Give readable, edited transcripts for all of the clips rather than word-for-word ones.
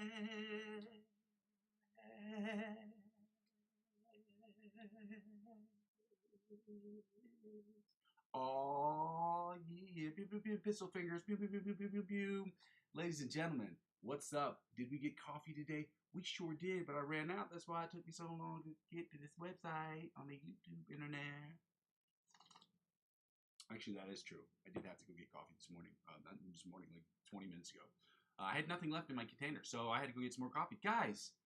Oh yeah, pew, pew, pew, pistol fingers, pew, pew, pew, pew, pew, pew, pew. Ladies and gentlemen, what's up? Did we get coffee today? We sure did, but I ran out. That's why it took me so long to get to this website on the YouTube internet. Actually, that is true. I did have to go get coffee this morning. Not this morning, like 20 minutes ago. I had nothing left in my container, so I had to go get some more coffee. Guys,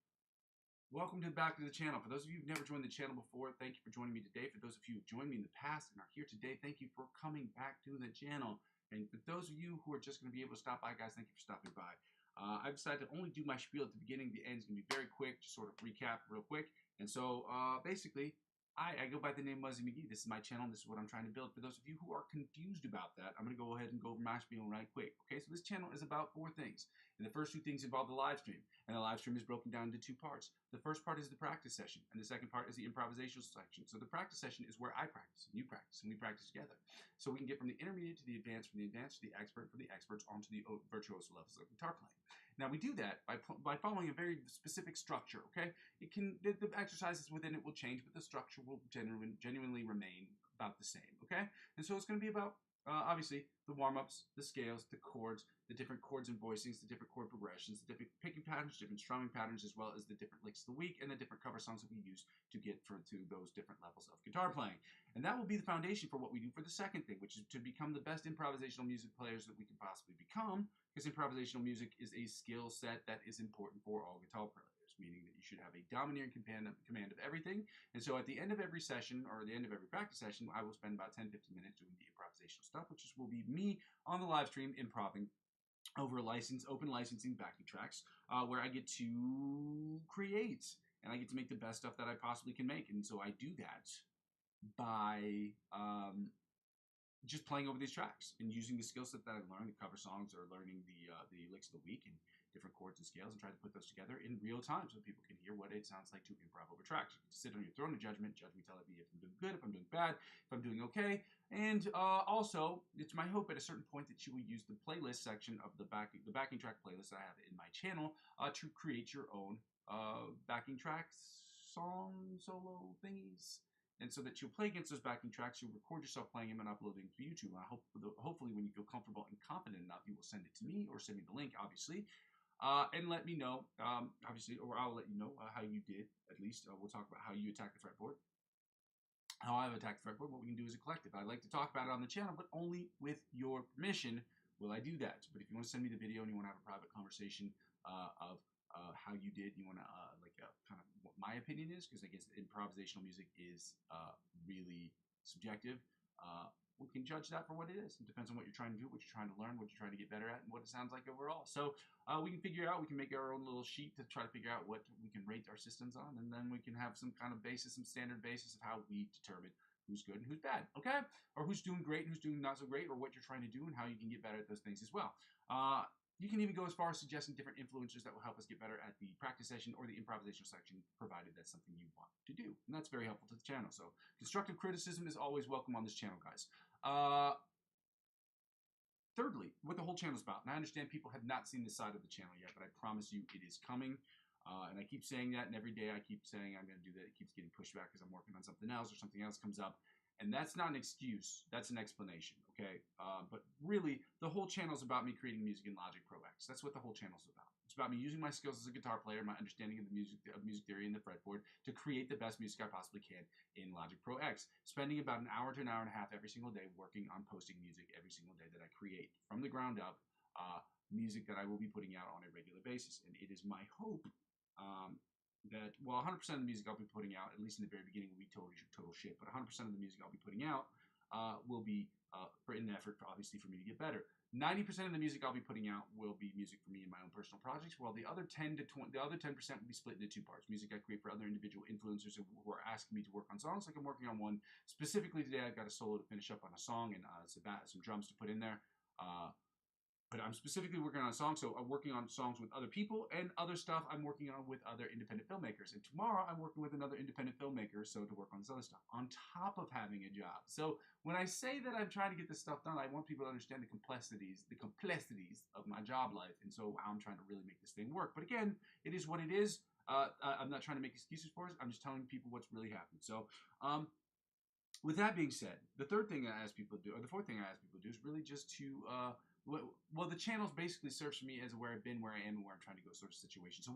welcome back to the channel. For those of you who've never joined the channel before, thank you for joining me today. For those of you who've joined me in the past and are here today, thank you for coming back to the channel. And for those of you who are just going to be able to stop by, guys, thank you for stopping by. I've decided to only do my spiel at the beginning. The end is going to be very quick, just sort of recap real quick. And so basically, I go by the name Muzzy McGee. This is my channel. This is what I'm trying to build. For those of you who are confused about that, I'm going to go ahead and go over my spiel right quick. Okay, so this channel is about 4 things. And the first 2 things involve the live stream. And the live stream is broken down into 2 parts. The first part is the practice session. And the second part is the improvisational section. So the practice session is where I practice and you practice and we practice together. So we can get from the intermediate to the advanced, from the advanced to the expert, from the experts onto the virtuoso levels of guitar playing. Now we do that by following a very specific structure, okay? The exercises within it will change, but the structure will genuinely remain about the same, okay? And so it's going to be about, obviously, the warm-ups, the scales, the chords, the different chords and voicings, the different chord progressions, the different picking patterns, different strumming patterns, as well as the different licks of the week and the different cover songs that we use to get to those different levels of guitar playing. And that will be the foundation for what we do for the second thing, which is to become the best improvisational music players that we can possibly become, because improvisational music is a skill set that is important for all guitar players, meaning that you should have a domineering command of everything. And so at the end of every session, or the end of every practice session, I will spend about 10-15 minutes doing the improvisational stuff, which will be me on the live stream improving over open licensing backing tracks, where I get to create, and I get to make the best stuff that I possibly can make. And so I do that by just playing over these tracks and using the skill set that I've learned, the cover songs, or learning the licks of the week and different chords and scales, and try to put those together in real time so people can hear what it sounds like to improv over tracks. You can sit on your throne of judgment, judge me, tell me if I'm doing good, if I'm doing bad, if I'm doing okay. And also, it's my hope at a certain point that you will use the playlist section of the backing track playlist that I have in my channel to create your own backing tracks, song, solo thingies. And so that you'll play against those backing tracks, you'll record yourself playing them and uploading to YouTube. And I hope, hopefully, when you feel comfortable and confident enough, you will send it to me or send me the link, obviously, and let me know, obviously, or I'll let you know how you did. At least we'll talk about how you attack the fretboard, how I've attacked the fretboard, what we can do as a collective. I like to talk about it on the channel, but only with your permission will I do that. But if you want to send me the video and you want to have a private conversation of how you did, you want to kind of what my opinion is, because I guess improvisational music is really subjective. We can judge that for what it is. It depends on what you're trying to do, what you're trying to learn, what you're trying to get better at, and what it sounds like overall. So we can figure out, we can make our own little sheet to try to figure out what we can rate our systems on, and then we can have some kind of basis, some standard basis of how we determine who's good and who's bad, okay? Or who's doing great and who's doing not so great, or what you're trying to do and how you can get better at those things as well. You can even go as far as suggesting different influencers that will help us get better at the practice session or the improvisational section, provided that's something you want to do. And that's very helpful to the channel. So constructive criticism is always welcome on this channel, guys. Thirdly, what the whole channel is about, and I understand people have not seen this side of the channel yet, but I promise you it is coming. And I keep saying that, and every day I keep saying I'm going to do that. It keeps getting pushed back because I'm working on something else or something else comes up. And that's not an excuse. That's an explanation, okay? But really, the whole channel is about me creating music in Logic Pro X. That's what the whole channel is about. It's about me using my skills as a guitar player, my understanding of the music theory and the fretboard to create the best music I possibly can in Logic Pro X. Spending about an hour to an hour and a half every single day working on posting music every single day that I create from the ground up, music that I will be putting out on a regular basis. And it is my hope that, well, 100% of the music I'll be putting out, at least in the very beginning, will be total shit, but 100% of the music I'll be putting out will be in an effort, obviously, for me to get better. 90% of the music I'll be putting out will be music for me in my own personal projects, while the other 10% will be split into 2 parts. Music I create for other individual influencers who are asking me to work on songs, like I'm working on one. Specifically today, I've got a solo to finish up on a song and some drums to put in there. but I'm specifically working on a song, so I'm working on songs with other people, and other stuff I'm working on with other independent filmmakers. And tomorrow I'm working with another independent filmmaker, so to work on this other stuff, on top of having a job. So when I say that I'm trying to get this stuff done, I want people to understand the complexities of my job life, and so how I'm trying to really make this thing work. But again, it is what it is. I'm not trying to make excuses for it. I'm just telling people what's really happened. So, with that being said, the third thing I ask people to do, or the fourth thing I ask people to do, is really just to, well, the channels basically serves for me as where I've been, where I am, and where I'm trying to go sort of situation. So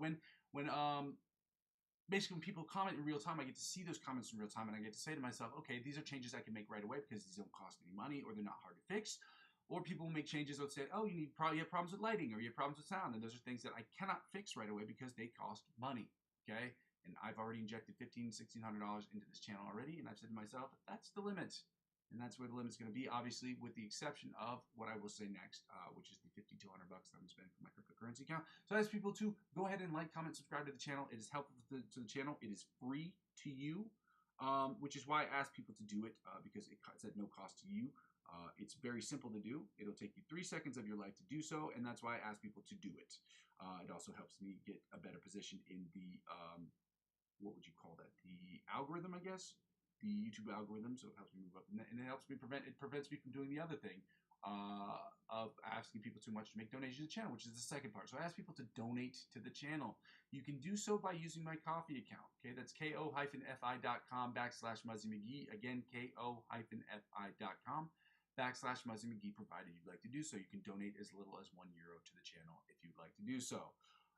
basically when people comment in real time, I get to see those comments in real time, and I get to say to myself, okay, these are changes I can make right away because these don't cost any money, or they're not hard to fix. Or people will make changes that say, oh, you have problems with lighting, or you have problems with sound, and those are things that I cannot fix right away because they cost money, okay? And I've already injected $1,500, $1,600 into this channel already, and I've said to myself, that's the limit. And that's where the limit's going to be, obviously, with the exception of what I will say next, which is the $5,200 that I'm going to spend for my cryptocurrency account. So I ask people to go ahead and like, comment, subscribe to the channel. It is helpful to the channel. It is free to you, which is why I ask people to do it, because it's at no cost to you. It's very simple to do. It'll take you 3 seconds of your life to do so, and that's why I ask people to do it. It also helps me get a better position in the, what would you call that? The algorithm, I guess? The YouTube algorithm, so it helps me move up. And it helps me prevents me from doing the other thing of asking people too much to make donations to the channel, which is the second part. So I ask people to donate to the channel. You can do so by using my Ko-fi account. Okay, that's ko-fi.com/Muzzy McGee. Again, ko-fi.com/Muzzy McGee, provided you'd like to do so. You can donate as little as €1 to the channel if you'd like to do so.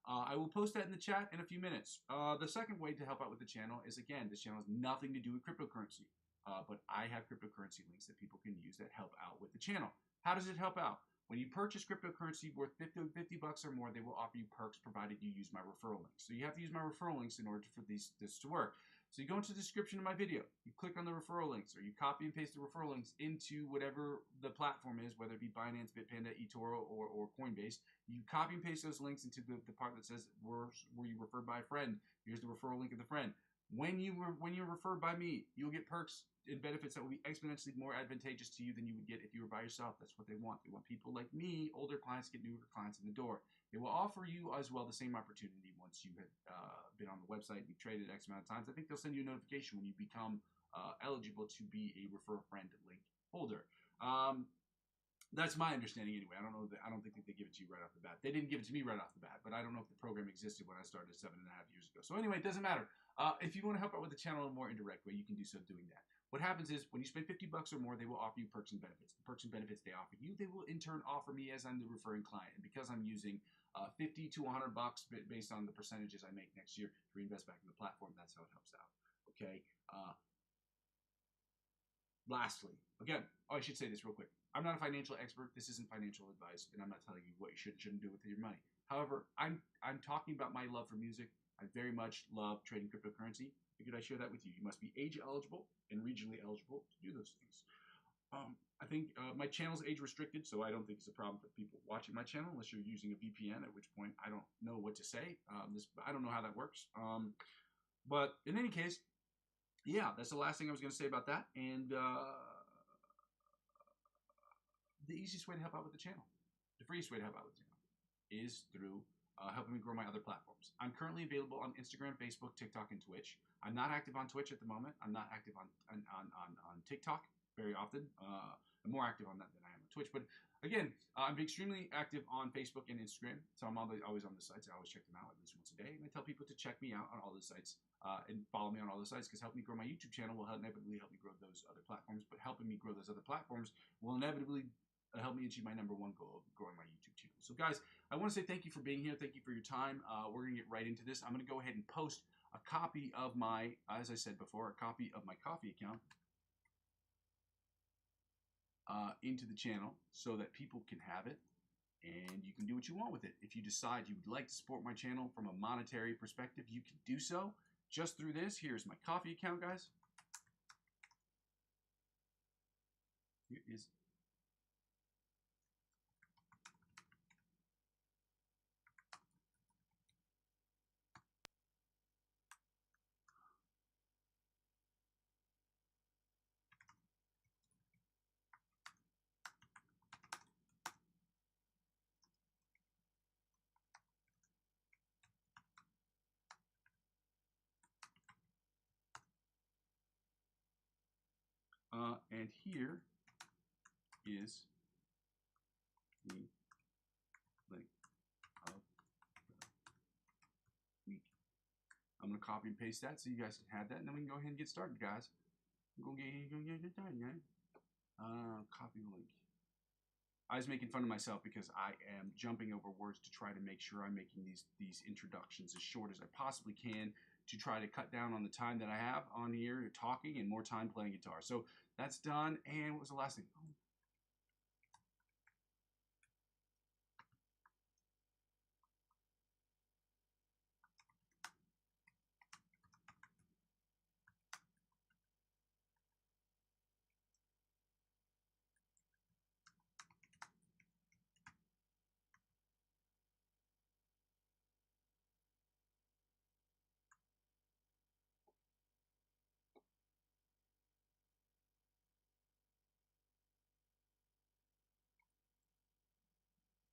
I will post that in the chat in a few minutes. The second way to help out with the channel is, again, this channel has nothing to do with cryptocurrency, but I have cryptocurrency links that people can use that help out with the channel. How does it help out? When you purchase cryptocurrency worth $50 or more, they will offer you perks provided you use my referral links. So you have to use my referral links in order for this to work. So you go into the description of my video, you click on the referral links, or you copy and paste the referral links into whatever the platform is, whether it be Binance, Bitpanda, eToro, or Coinbase. You copy and paste those links into the part that says, were you referred by a friend? Here's the referral link of the friend. When you're referred by me, you'll get perks and benefits that will be exponentially more advantageous to you than you would get if you were by yourself. That's what they want. They want people like me, older clients, get newer clients in the door. They will offer you as well the same opportunity once you have been on the website and you've traded X amount of times. I think they'll send you a notification when you become eligible to be a refer a friend link holder. That's my understanding anyway. I don't know. I don't think they give it to you right off the bat. They didn't give it to me right off the bat, but I don't know if the program existed when I started 7.5 years ago. So anyway, it doesn't matter. If you want to help out with the channel in a more indirect way, you can do so doing that. What happens is when you spend $50 or more, they will offer you perks and benefits. The perks and benefits they offer you, they will in turn offer me as I'm the referring client. And because I'm using $50 to $100 based on the percentages I make next year to reinvest back in the platform, that's how it helps out. Okay. Lastly, again, I should say this real quick. I'm not a financial expert. This isn't financial advice, and I'm not telling you what you should and shouldn't do with your money. However, I'm talking about my love for music. I very much love trading cryptocurrency. Figured I'd share that with you. You must be age eligible and regionally eligible to do those things. I think my channel's age restricted, so I don't think it's a problem for people watching my channel unless you're using a VPN, at which point I don't know what to say. I don't know how that works. But in any case, yeah, that's the last thing I was going to say about that. And the easiest way to help out with the channel, the freest way to help out with the channel, is through helping me grow my other platforms. I'm currently available on Instagram, Facebook, TikTok, and Twitch. I'm not active on Twitch at the moment. I'm not active on TikTok very often. I'm more active on that than I am on Twitch. But again, I'm extremely active on Facebook and Instagram, so I'm always on the sites. I always check them out at least once a day, and I tell people to check me out on all the sites and follow me on all the sites, because helping me grow my YouTube channel will inevitably help me grow those other platforms. But helping me grow those other platforms will inevitably help me achieve my #1 goal of growing my YouTube channel. So guys, I want to say thank you for being here. Thank you for your time. We're going to get right into this. I'm going to go ahead and post a copy of my, as I said before, a copy of my Ko-fi account into the channel so that people can have it, and you can do what you want with it. If you decide you would like to support my channel from a monetary perspective, you can do so just through this. Here's my Ko-fi account, guys. Here is right here is the link of the week. I'm going to copy and paste that so you guys can have that, and then we can go ahead and get started, guys. Go get started, guys. Copy link. I was making fun of myself because I am jumping over words to try to make sure I'm making these introductions as short as I possibly can to try to cut down on the time that I have on here talking and more time playing guitar. So that's done. And what was the last thing?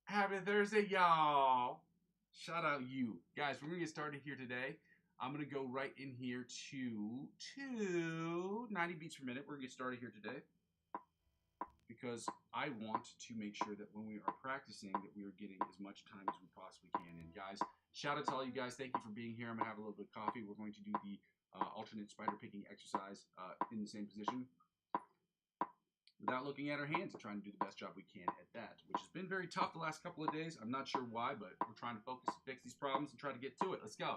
Happy Thursday, y'all. Shout out you. Guys, we're going to get started here today. I'm going to go right in here to 90 beats per minute. We're going to get started here today because I want to make sure that when we are practicing that we are getting as much time as we possibly can. And guys, shout out to all you guys. Thank you for being here. I'm going to have a little bit of coffee. We're going to do the alternate spider picking exercise in the same position, without looking at our hands and trying to do the best job we can at that, which has been very tough the last couple of days. I'm not sure why, but we're trying to focus and fix these problems and try to get to it. Let's go.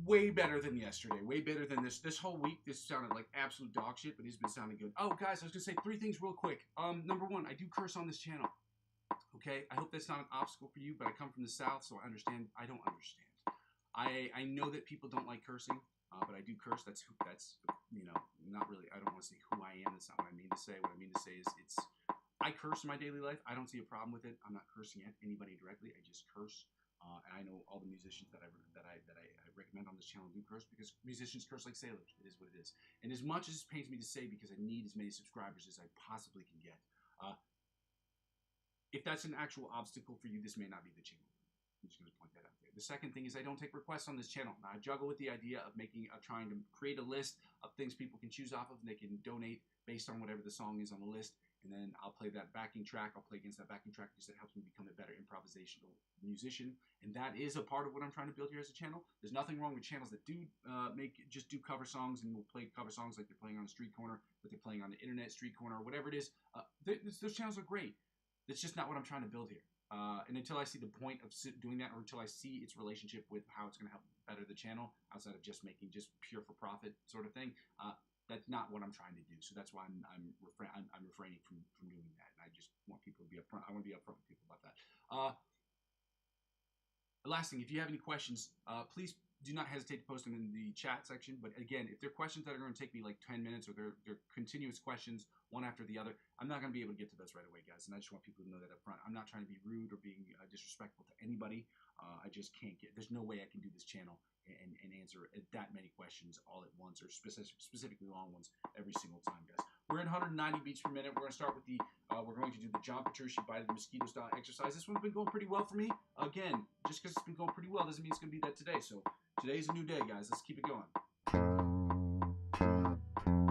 Way better than yesterday. Way better than this. This whole week, this sounded like absolute dog shit, but it's been sounding good. Oh, guys, I was going to say 3 things real quick. Number 1, I do curse on this channel. Okay? I hope that's not an obstacle for you, but I come from the South, so I understand. I don't understand. I know that people don't like cursing, but I do curse. That's, you know, not really, I don't want to say who I am. That's not what I mean to say. What I mean to say is I curse in my daily life. I don't see a problem with it. I'm not cursing at anybody directly. I just curse. And I know all the musicians that I recommend on this channel do curse because musicians curse like sailors. It is what it is. And as much as it pains me to say because I need as many subscribers as I possibly can get, if that's an actual obstacle for you, this may not be the channel. I'm just going to point that out there. The second thing is I don't take requests on this channel. Now, I juggle with the idea of trying to create a list of things people can choose off of and they can donate based on whatever the song is on the list. And then I'll play that backing track. I'll play against that backing track because it helps me become a better improvisational musician. And that is a part of what I'm trying to build here as a channel. There's nothing wrong with channels that do just do cover songs and will play cover songs like they're playing on a street corner, but they're playing on the internet street corner or whatever it is. Those channels are great. That's just not what I'm trying to build here. And until I see the point of doing that, or until I see its relationship with how it's going to help better the channel, outside of just making just pure for profit sort of thing, that's not what I'm trying to do. So that's why I'm refraining from doing that. And I just want people to be upfront. I want to be upfront with people about that. The last thing, if you have any questions, please do not hesitate to post them in the chat section. But again, if they're questions that are going to take me like 10 minutes or they're continuous questions, one after the other, I'm not going to be able to get to those right away, guys. And I just want people to know that up front. I'm not trying to be rude or being disrespectful to anybody. I just can't there's no way I can do this channel and answer that many questions all at once, or specifically long ones every single time, guys. We're at 190 beats per minute. We're going to start with we're going to do the John Petrucci Bite of the Mosquito style exercise. This one's been going pretty well for me. Again, just because it's been going pretty well doesn't mean it's going to be that today. So today's a new day, guys. Let's keep it going.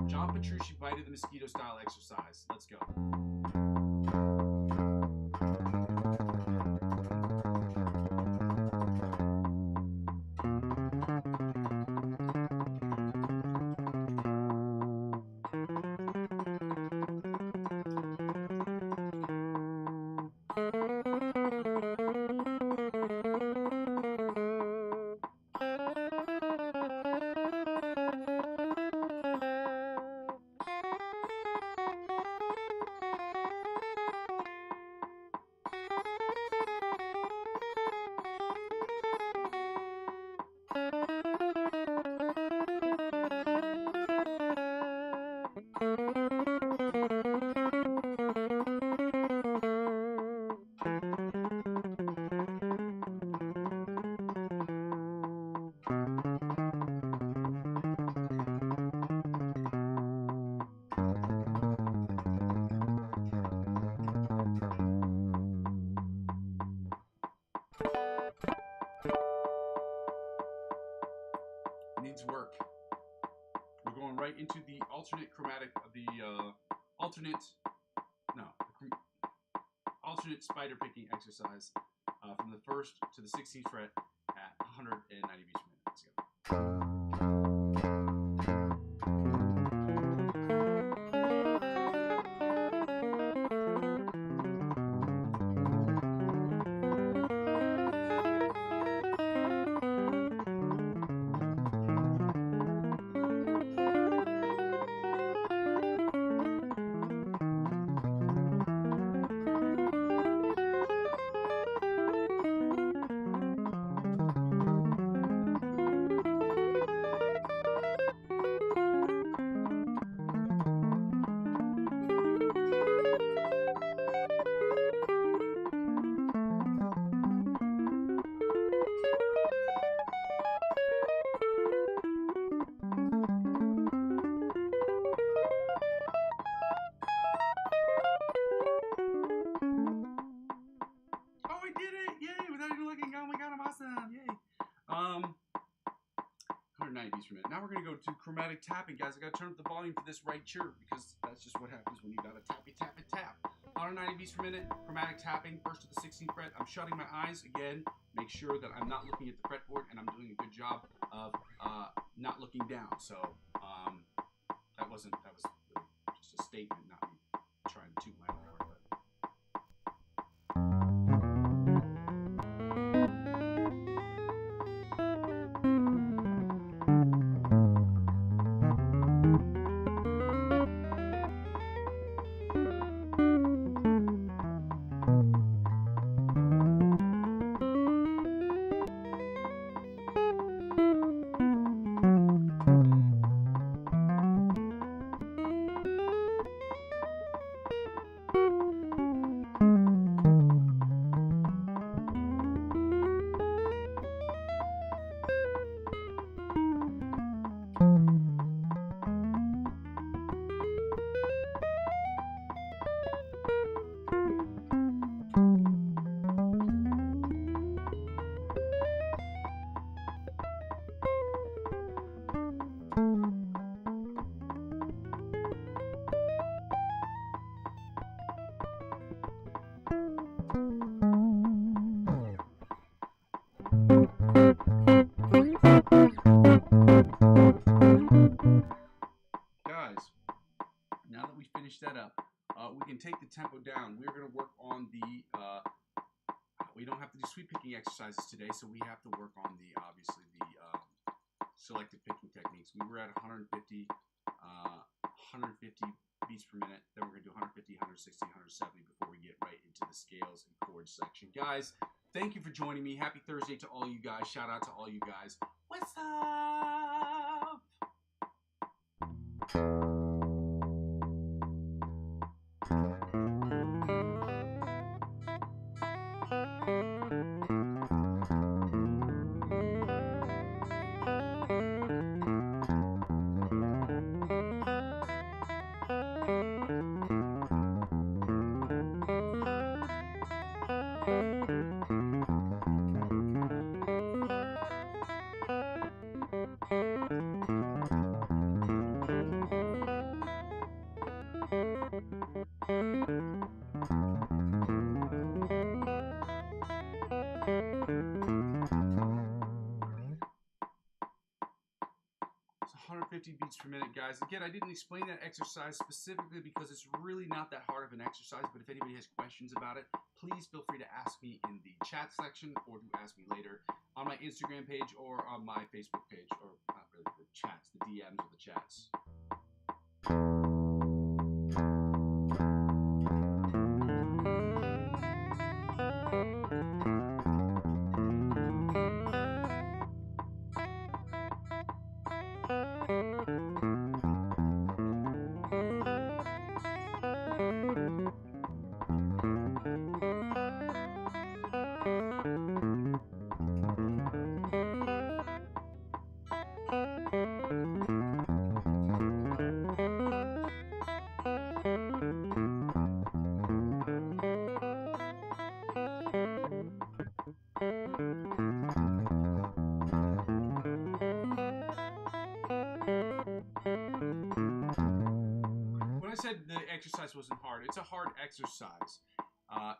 John Petrucci Bite of the Mosquito style exercise. Let's go. into the alternate chromatic, alternate spider picking exercise from the 1st to the 16th fret at 190 beats per minute. Let's go. Now we're going to go to chromatic tapping, guys. I got to turn up the volume for this right chirp because that's just what happens when you got to tappy, tap, and tap. 190 beats per minute, chromatic tapping, 1st to the 16th fret. I'm shutting my eyes again. Make sure that I'm not looking at the fretboard and I'm doing a good job of not looking down. So that was really just a statement, not me trying to toot my own horn. Guys, now that we finished that up, we can take the tempo down. We're going to work on the, we don't have to do sweep picking exercises today, so we have to work on the, obviously, the selective picking techniques. We were at 150 beats per minute, then we're going to do 150, 160, 170 before we get right into the scales and chords section. Guys, thank you for joining me. Happy Thursday to all you guys. Shout out to all you guys. What's up? It's 150 beats per minute, guys. Again, I didn't explain that exercise specifically because it's really not that hard of an exercise, but if anybody has questions about it, please feel free to ask me in the chat section or to ask me later on my Instagram page or on my Facebook page, or not really the chats, the DMs or the chats. exercise wasn't hard. It's a hard exercise.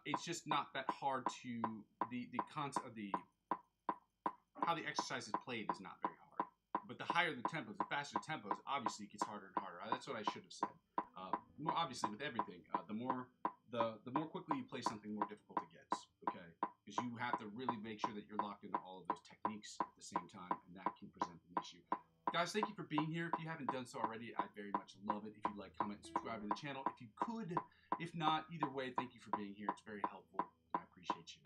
It's just not that hard to the concept of how the exercise is played is not very hard. But the higher the tempos, the faster the tempos, obviously it gets harder and harder. That's what I should have said. More obviously with everything, the more quickly you play something, more difficult it gets. Okay, because you have to really make sure that you're locked into all of those techniques at the same time, and that can present an issue. Guys, thank you for being here. If you haven't done so already, I'd very much love it if you'd like, comment, and subscribe to the channel. If you could, if not, either way, thank you for being here. It's very helpful, and I appreciate you.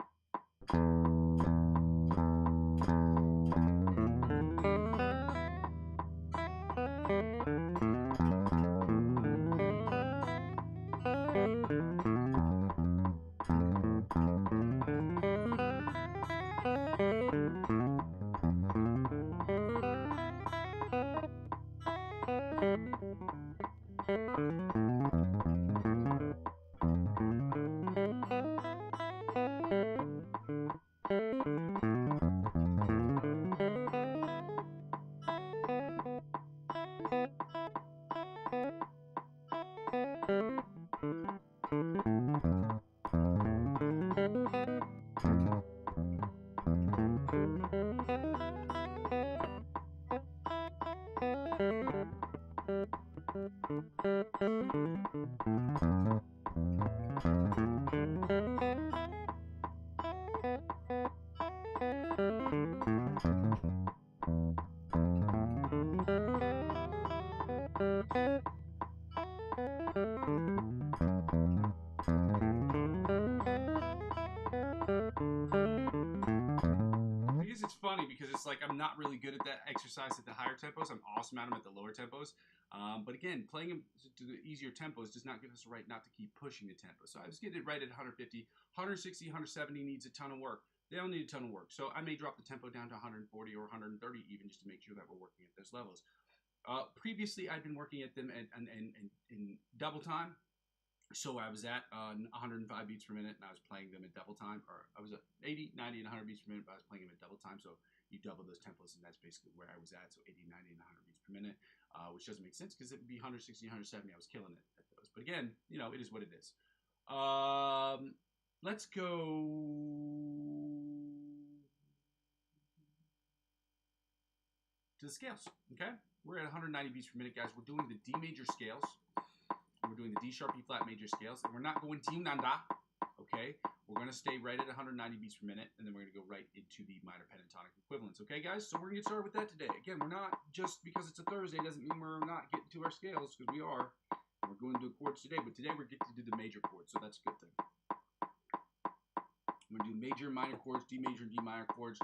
It's funny because it's like I'm not really good at that exercise at the higher tempos. I'm awesome at them at the lower tempos. But again, playing them to the easier tempos does not give us a right not to keep pushing the tempo. So I was getting it right at 150. 160, 170 needs a ton of work. They don't need a ton of work. So I may drop the tempo down to 140 or 130 even just to make sure that we're working at those levels. Previously, I'd been working at them in double time. So I was at 105 beats per minute, and I was playing them at double time, or I was at 80, 90, and 100 beats per minute, but I was playing them at double time, so you double those tempos, and that's basically where I was at, so 80, 90, and 100 beats per minute, which doesn't make sense, because it would be 160, 170, I was killing it at those. But again, you know, it is what it is. Let's go to the scales, okay? We're at 190 beats per minute, guys. We're doing the D major scales. We're doing the D sharp, E flat major scales, and we're not going D nanda, okay? We're going to stay right at 190 beats per minute, and then we're going to go right into the minor pentatonic equivalents, okay, guys? So we're going to get started with that today. Again, we're not, just because it's a Thursday doesn't mean we're not getting to our scales, because we are. We're going to do chords today, but today we're getting to do the major chords, so that's a good thing. We're going to do major, minor chords, D major, and D minor chords,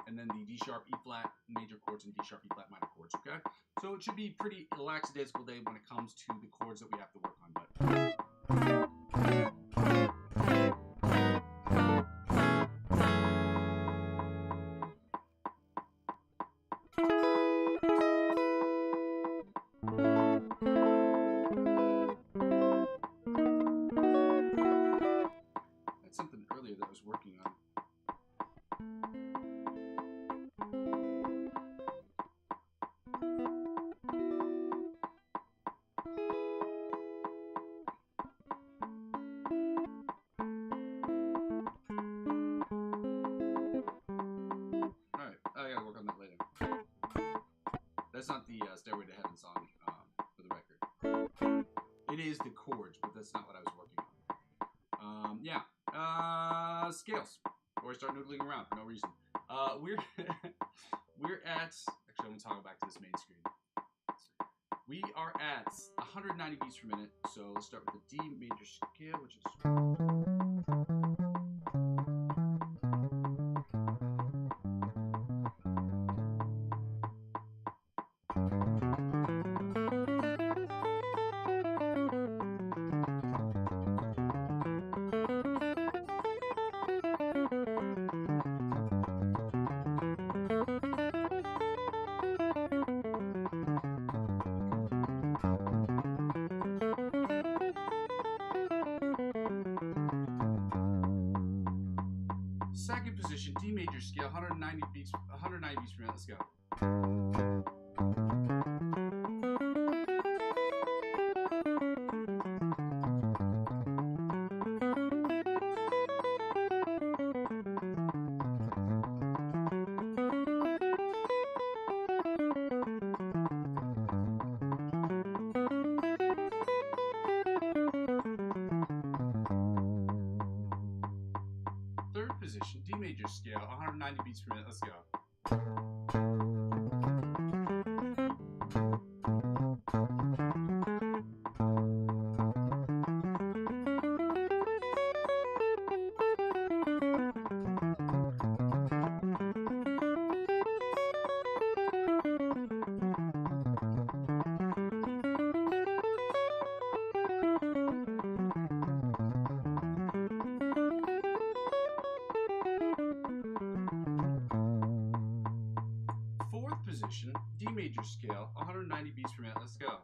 and then the D sharp, E flat major chords, and D sharp, E flat minor chords, okay? So it should be pretty lackadaisical day when it comes to the chords that we have to work on, but... That's something earlier that I was working on. That's not the Stairway to Heaven song, for the record. It is the chords, but that's not what I was working on. Yeah. Scales. Before I start noodling around for no reason. We're at... Actually, I'm going to toggle back to this main screen. We are at 190 beats per minute, so let's start with the D major scale, which is... Second position, D major scale, 190 beats per minute. Let's go. position, D major scale, 190 beats per minute. Let's go. Position, D major scale, 190 beats per minute. Let's go.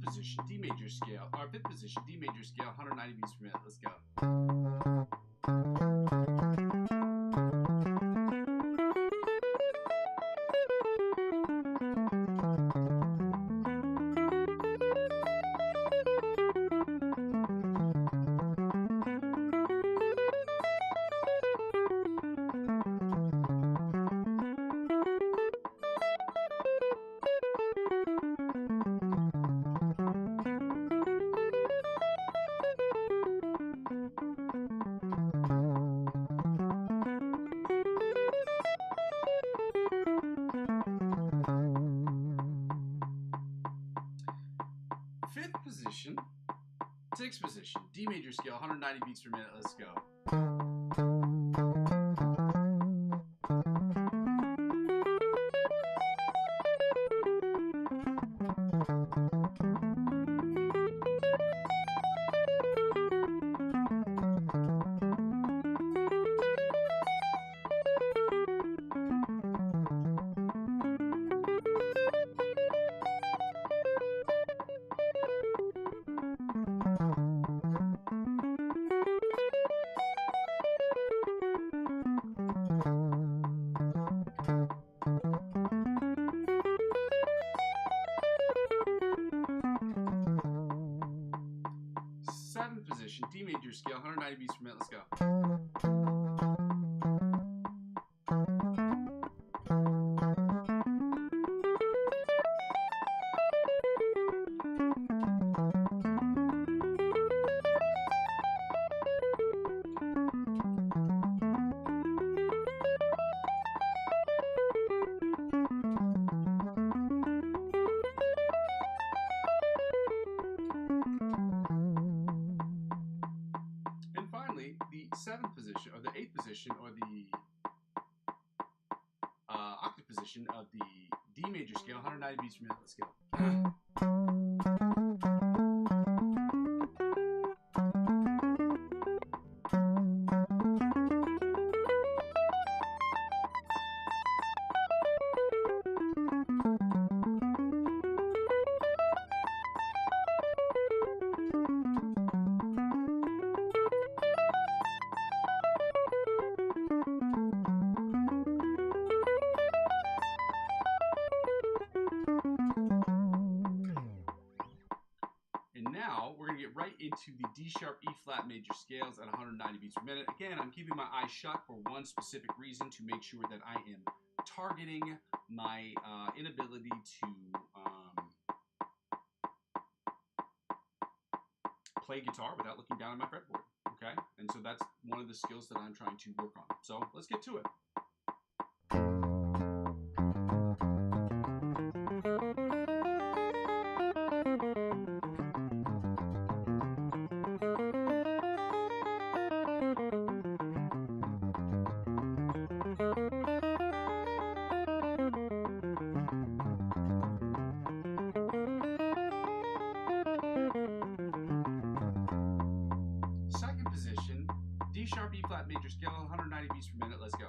Position, D major scale, our fifth position, D major scale, 190 beats per minute. Let's go. Fifth position, sixth position, D major scale, 190 beats per minute. Let's go. Seventh position, D major scale, 190 beats per minute. Let's go. The seventh position, or the eighth position, or the octave position of the D major scale, 190 beats per minute. Let's go. Now we're going to get right into the D sharp, E flat major scales at 190 beats per minute. Again, I'm keeping my eyes shut for one specific reason, to make sure that I am targeting my inability to play guitar without looking down at my fretboard. Okay, and so that's one of the skills that I'm trying to work on. So let's get to it. D sharp, E flat major scale, 190 beats per minute. Let's go.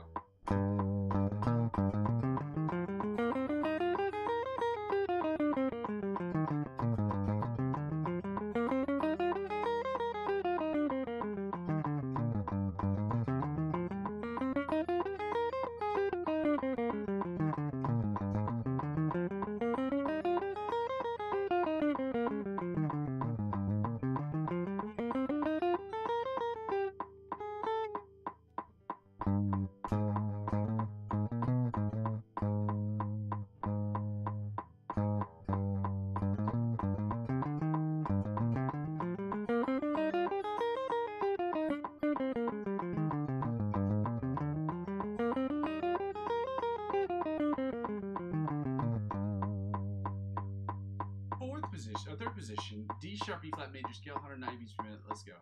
Third position, D sharp E flat major scale, 190 beats per minute. Let's go.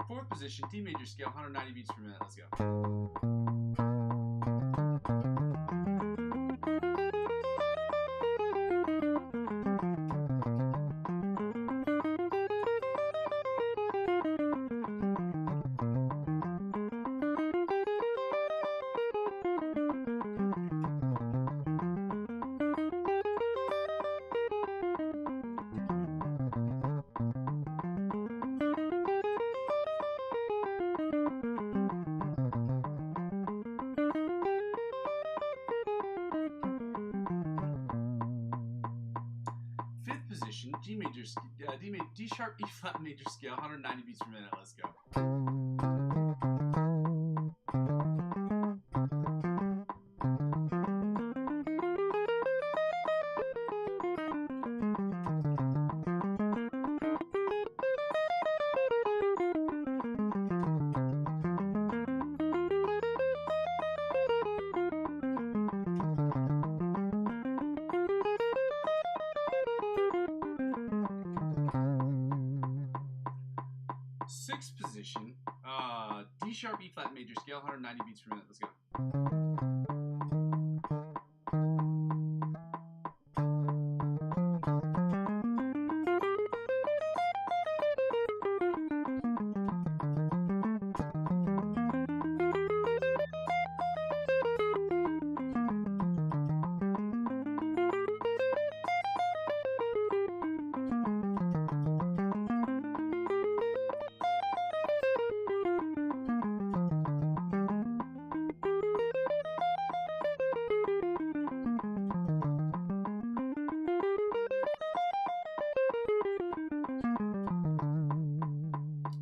Fourth position, D major scale, 190 beats per minute. Let's go. Position, D sharp E flat major scale, 190 beats per minute. Let's go. Sixth position, D sharp E flat major scale, 190 beats per minute. Let's go.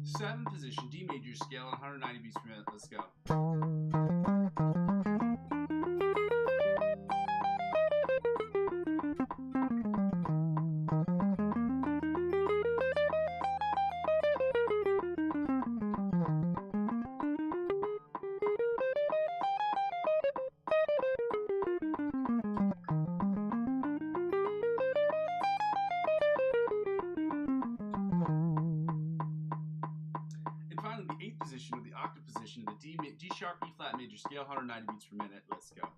Seventh position, D major scale, 190 beats per minute. Let's go. Position of the octave position of the D sharp E flat major scale, 190 beats per minute. Let's go.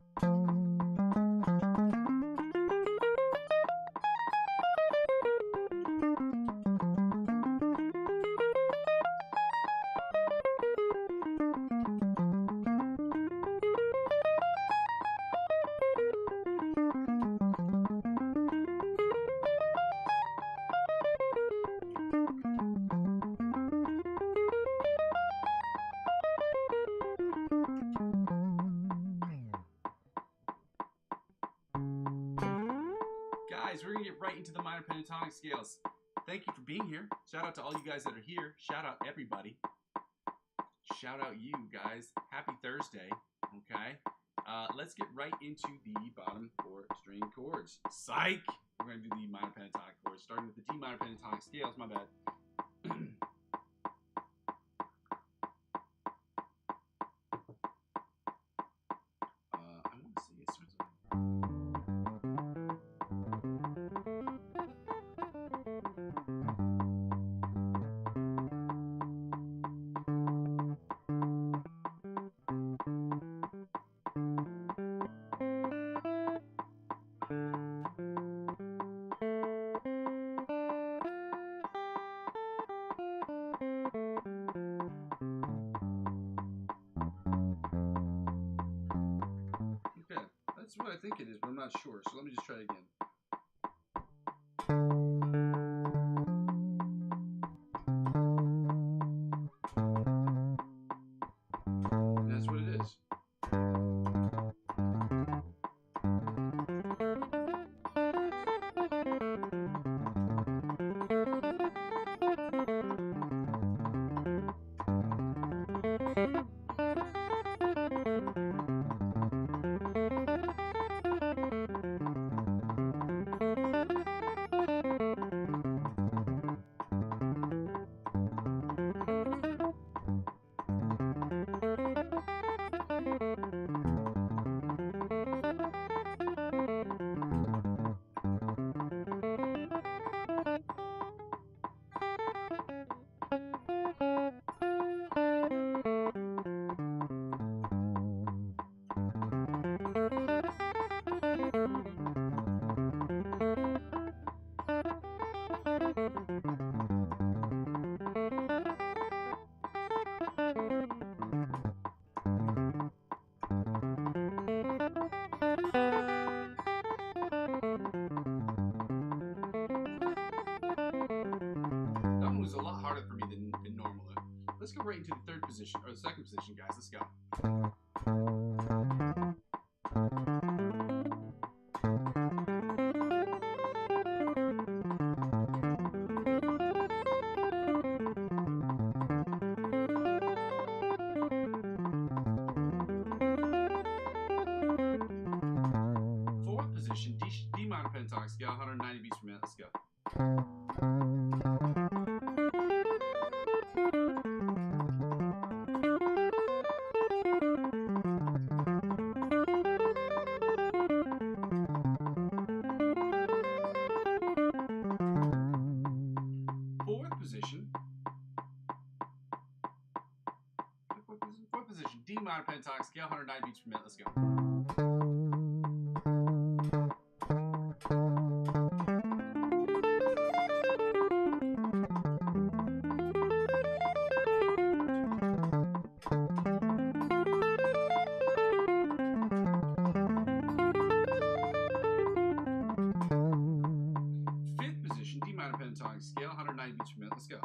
Guys, we're going to get right into the minor pentatonic scales. Thank you for being here. Shout out to all you guys that are here. Shout out everybody. Shout out you guys. Happy Thursday. Okay. Let's get right into the bottom 4 string chords. Psych! We're going to do the minor pentatonic chords, starting with the D minor pentatonic scales. My bad. I want to see it starts with... That's what I think it is, but I'm not sure. So let me just try it again. let's go right into the third position, or the second position, guys. Let's go. Fourth position, D minor pentatonic scale, 190 beats per minute. Let's go. Fourth position, D minor pentatonic scale, 190 beats per minute. Let's go. Fifth position, D minor pentatonic scale, 190 beats per minute. Let's go.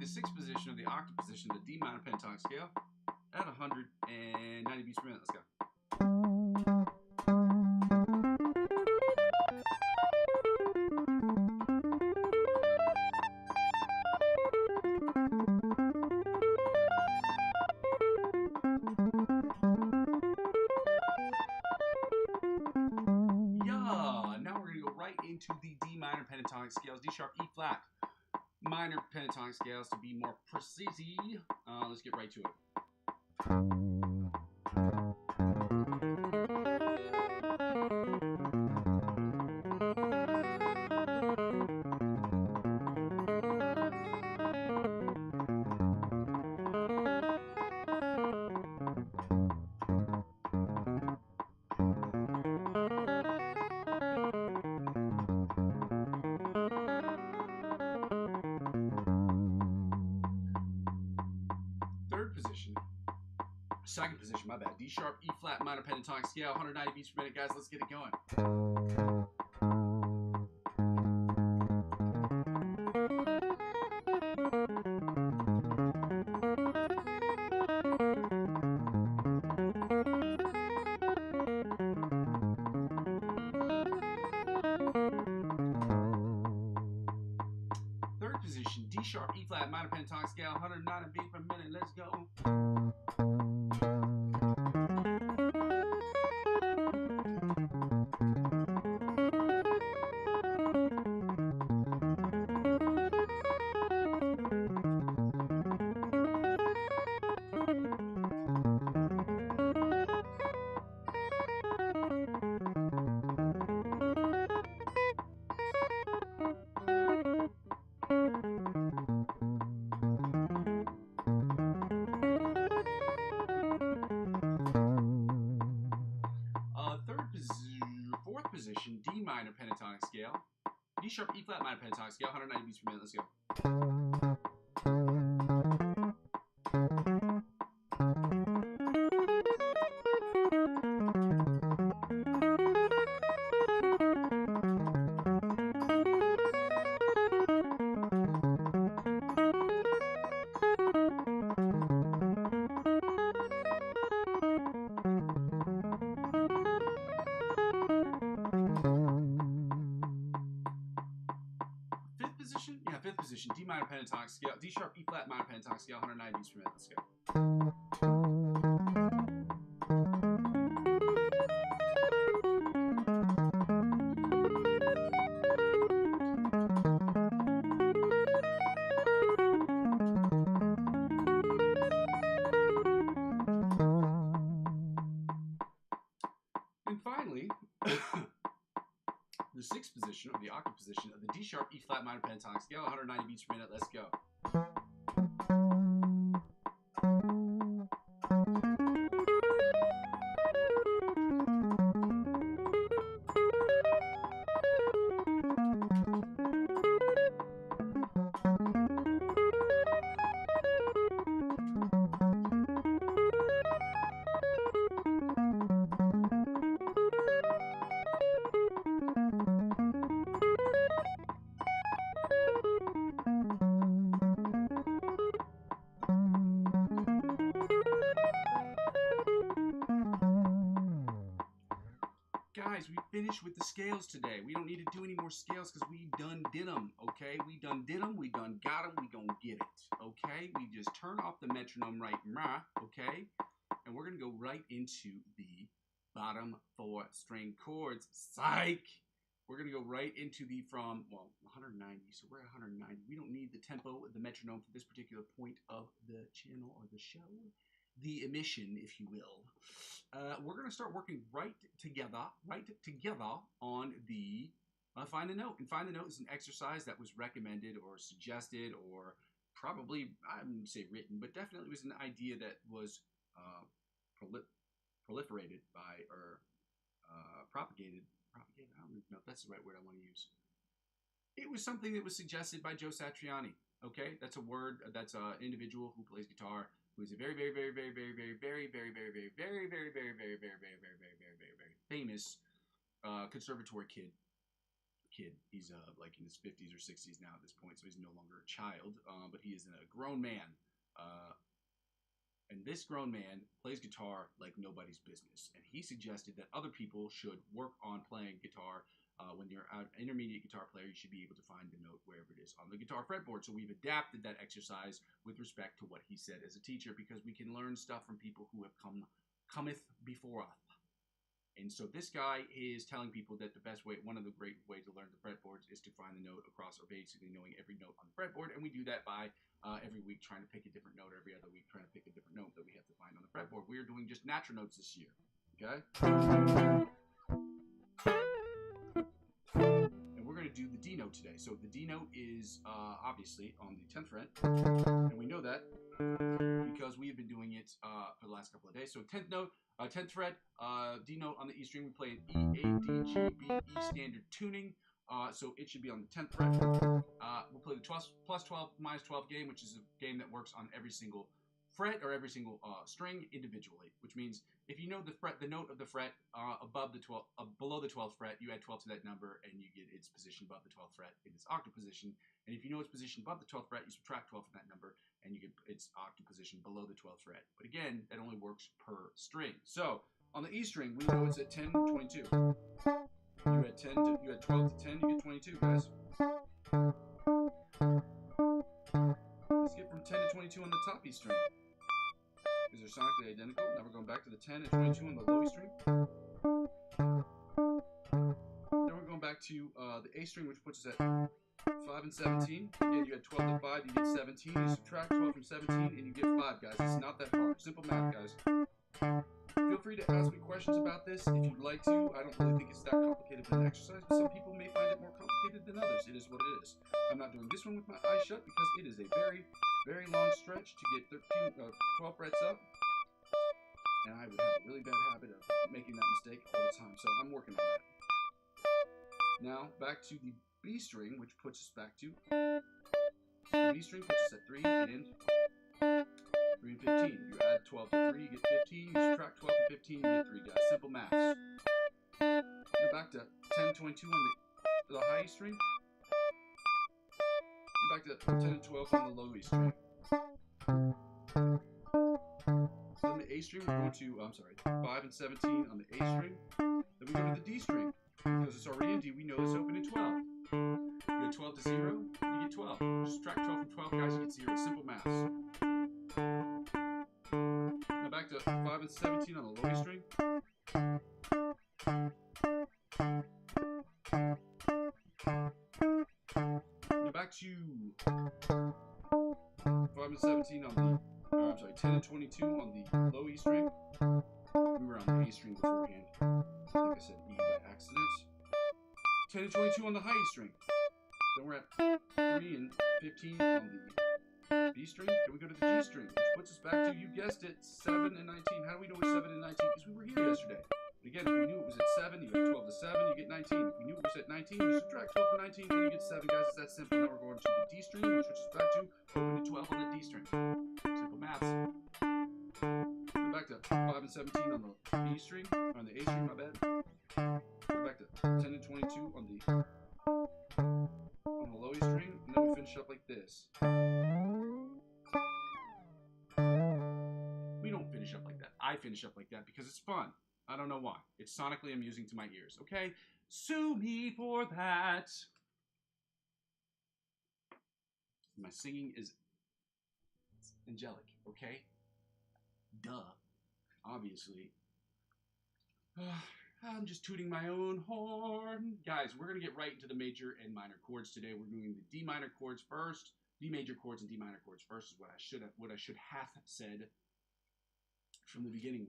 The sixth position of the octave position, the D minor pentatonic scale, at 190 beats per minute. Let's go. Yeah, now we're gonna go right into the D minor pentatonic scales, D sharp, E flat. Minor pentatonic scales to be more precise. Let's get right to it. Third position, second position, my bad. D sharp, E flat, minor pentatonic scale, 190 beats per minute, guys. Let's get it going. Third position, D sharp, E flat, minor pentatonic scale, 190 beats per minute. Let's go. Fourth position, D minor pentatonic scale, D sharp, E flat, minor pentatonic scale, 190 beats per minute. Let's go. Fifth position, D minor pentatonic scale, D sharp, E flat, minor pentatonic scale, 190 beats per minute. Let's go. And finally, the sixth position, or the octave position, of the D sharp, E flat, minor pentatonic scale, 190 beats per minute. Let's go. guys, we finished with the scales today. We don't need to do any more scales because we done did them, okay? We done did them, we done got them, we gonna get it, okay? We just turn off the metronome right, okay? And we're gonna go right into the bottom 4 string chords. Psych! We're gonna go right into the 190, so we're at 190. We don't need the tempo, the metronome for this particular point of the channel or the show. The emission, if you will. We're going to start working right together on the Find the Note. And Find the Note is an exercise that was recommended or suggested or probably, I wouldn't say written, but definitely was an idea that was proliferated by or propagated, I don't even know if that's the right word I want to use. It was something that was suggested by Joe Satriani. Okay, that's a word, that's an individual who plays guitar, who is a very famous conservatory kid. He's like in his 50s or 60s now at this point, so he's no longer a child, but he is a grown man. And this grown man plays guitar like nobody's business. And he suggested that other people should work on playing guitar. When you're an intermediate guitar player, you should be able to find the note wherever it is on the guitar fretboard. So we've adapted that exercise with respect to what he said as a teacher, because we can learn stuff from people who have cometh before us. And so this guy is telling people that the best way, one of the great ways to learn the fretboards is to find the note across, or basically knowing every note on the fretboard. And we do that by every week trying to pick a different note, or every other week trying to pick a different note that we have to find on the fretboard. We are doing just natural notes this year, okay? And we're going to do the D note today. So the D note is obviously on the 10th fret, and we know that because we have been doing it for the last couple of days. So 10th note, 10th fret, D note on the E string. We play an E, A, D, G, B, E standard tuning. So it should be on the 10th fret. We'll play the plus 12, minus 12 game, which is a game that works on every single fret or every single string individually, which means if you know the note of the fret above the 12, below the 12th fret, you add 12 to that number and you get its position above the 12th fret in its octave position. And if you know its position above the 12th fret, you subtract 12 from that number and you get its octave position below the 12th fret. But again, that only works per string. So on the E string, we know it's at 10, 22. You had 12 to 10, you get 22, guys. Let's get from 10 to 22 on the top E string, because they're sonically identical. Now we're going back to the 10 and 22 on the low E string. Then we're going back to the A string, which puts us at 5 and 17. Again, you had 12 to 5, you get 17. You subtract 12 from 17 and you get 5, guys. It's not that hard. Simple math, guys. Feel free to ask me questions about this if you'd like to. I don't really think it's that complicated of an exercise, but some people may find it more complicated than others. It is what it is. I'm not doing this one with my eyes shut because it is a very, very long stretch to get 12 frets up. And I would have a really bad habit of making that mistake all the time, so I'm working on that. Now, back to the B string, which puts us back to the B string, puts us at 3 and 3 and 15. You add 12 to 3, you get 15. You subtract 12 and 15, you get 3, guys. Simple maths. Now back to 10, 22 on the high E string. Back to 10 and 12 on the low E string. On the A string, we're going to, 5 and 17 on the A string. Then we go to the D string. Because it's already in D, we know it's open in 12. You get 12 to 0, you get 12. Just subtract 12 from 12, guys, you get 0. Simple maths. Now back to 5 and 17 on the low E string. Now back to 5 and 17 on the, 10 and 22 on the low E string. We were on the A string beforehand. I think I said E by accident. 10 and 22 on the high E string. Then we're at 3 and 15 on the B string. Then we go to the G string, which puts us back to, you guessed it, 7 and 19. How do we know it's 7 and 19? Because we were here yesterday. But again, if we knew it was at 7, you add 12 to 7, you get 19. If we knew it was at 19, you subtract 12 from 19, and you get 7, guys. It's that simple. Now we're going to the D string, which switches back to open to 12 on the D string. Simple maths. Then back to 5 and 17 on the B string, on the A string, my bad. Go back to 10 and 22 on the low E string, and then we finish up like this. We don't finish up like that. I finish up like that because it's fun. I don't know why. It's sonically amusing to my ears, okay? Sue me for that. My singing is angelic, okay? Duh. Obviously. I'm just tooting my own horn. Guys, we're going to get right into the major and minor chords today. We're doing the D minor chords first. D major chords and D minor chords first is what I should have said from the beginning.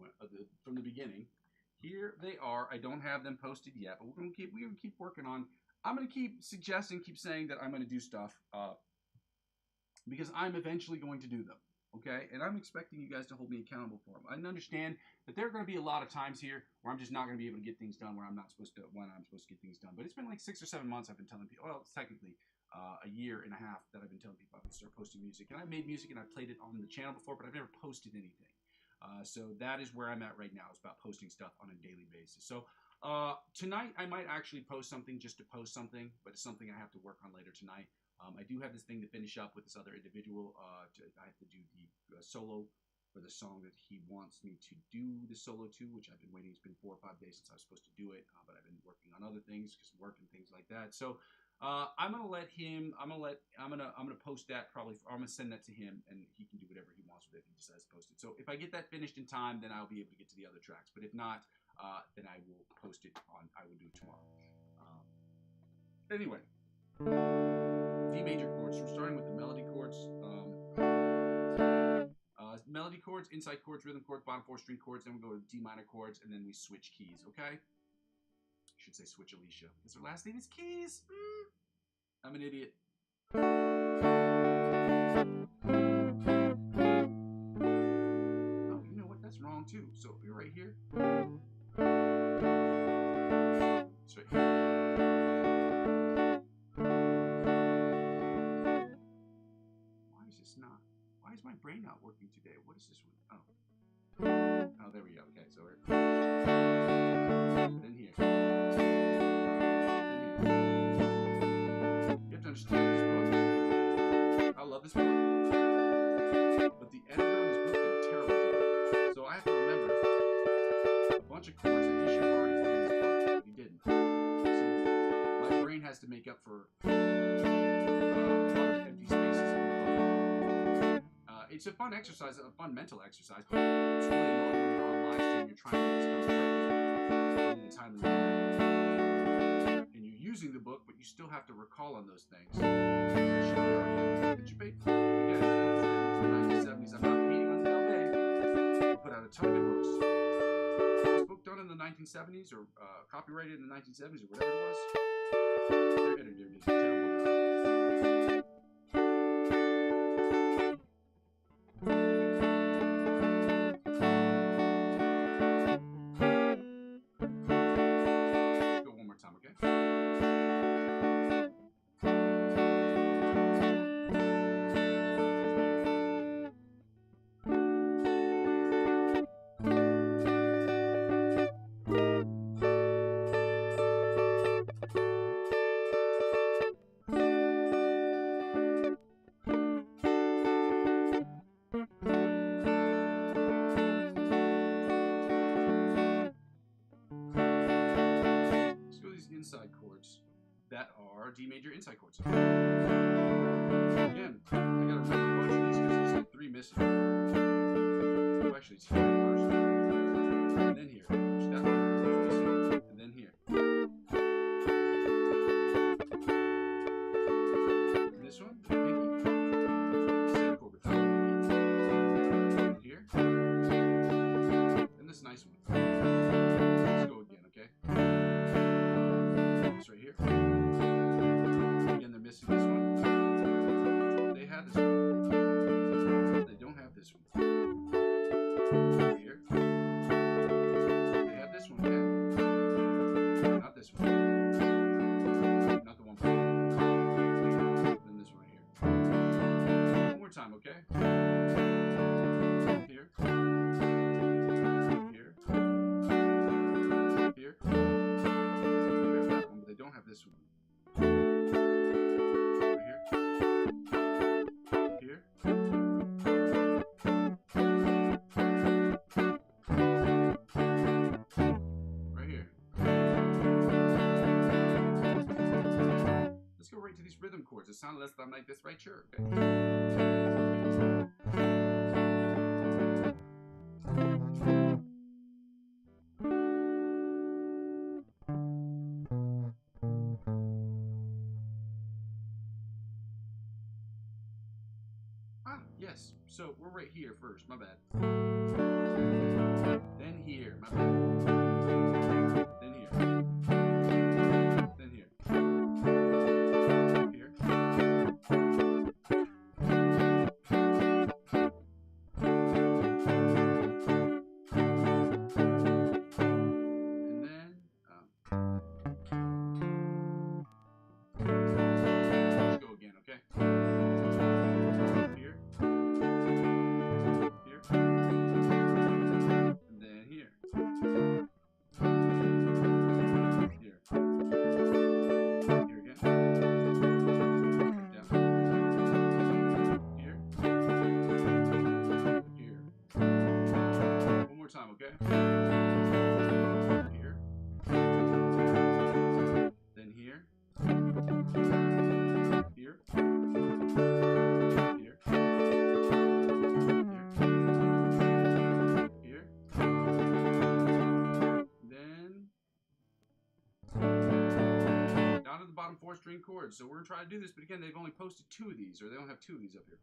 Here they are. I don't have them posted yet, but we're gonna keep working on. I'm gonna keep suggesting, keep saying that I'm gonna do stuff because I'm eventually going to do them. Okay, and I'm expecting you guys to hold me accountable for them. I understand that there are going to be a lot of times here where I'm just not going to be able to get things done when I'm supposed to get things done. But it's been like 6 or 7 months I've been telling people. Well, it's technically a year and a half that I've been telling people I'm going to start posting music. And I've made music and I've played it on the channel before, but I've never posted anything. So that is where I'm at right now. It's about posting stuff on a daily basis. So tonight I might actually post something just to post something, but it's something I have to work on later tonight. I do have this thing to finish up with this other individual. I have to do the solo for the song that he wants me to do the solo to, which I've been waiting. It's been 4 or 5 days since I was supposed to do it, but I've been working on other things, just work and things like that. So I'm gonna let him. I'm gonna post that probably. I'm gonna send that to him, and he can do whatever he wants with it if he decides to post it. So if I get that finished in time, then I'll be able to get to the other tracks. But if not, then I will post it on. I will do it tomorrow. Anyway. D major chords. So we're starting with the melody chords. Melody chords, inside chords, rhythm chords, bottom 4 string chords. Then we go to D minor chords, and then we switch keys. Okay? I should say switch Alicia because her last name is Keys. I'm an idiot. Oh, you know what? That's wrong too. So you're right here. It's right here. Why is my brain not working today? What is this one? Oh, there we go. Okay, so we're then here. You have to understand this book. I love this book, but the editor on this book did a terrible job. So I have to remember a bunch of chords that he should have already put in this book, but he didn't. So my brain has to make up for a lot of empty spaces. It's a fun exercise, a fun mental exercise, but it's really annoying when you're on live stream, you're trying to get this done in a timely manner. And you're using the book, but you still have to recall on those things. It should be already again, this book was written in the 1970s. I'm not hating on Mel Bay. They put out a ton of good books. This book done in the 1970s, or copyrighted in the 1970s, or whatever it was, their editor did a terrible job. Inside chords that are D major inside chords. Again, I gotta remember a bunch of these because there's like 3 missing. Oh, actually, it's here first, and then here. That one is missing, and then here. And this one, pinky, center chord without pinky. And here, and this nice one. Let's go again, okay? Right here. Again, they're missing this one. They had strumming chords. It sounded less than like this, right? Sure. Okay. Yes, so we're right here first, my bad. Then here, my bad. Then here. Then here. Here. And then, let's go again, okay? Here. Here. And then here. Here. Here again. Down. Here. Here. One more time, okay? Here. Then here. Here. Here. Here. Then down to the bottom 4-string chords. So we're gonna try to do this, but again, they've only posted 2 of these, or they don't have 2 of these up here.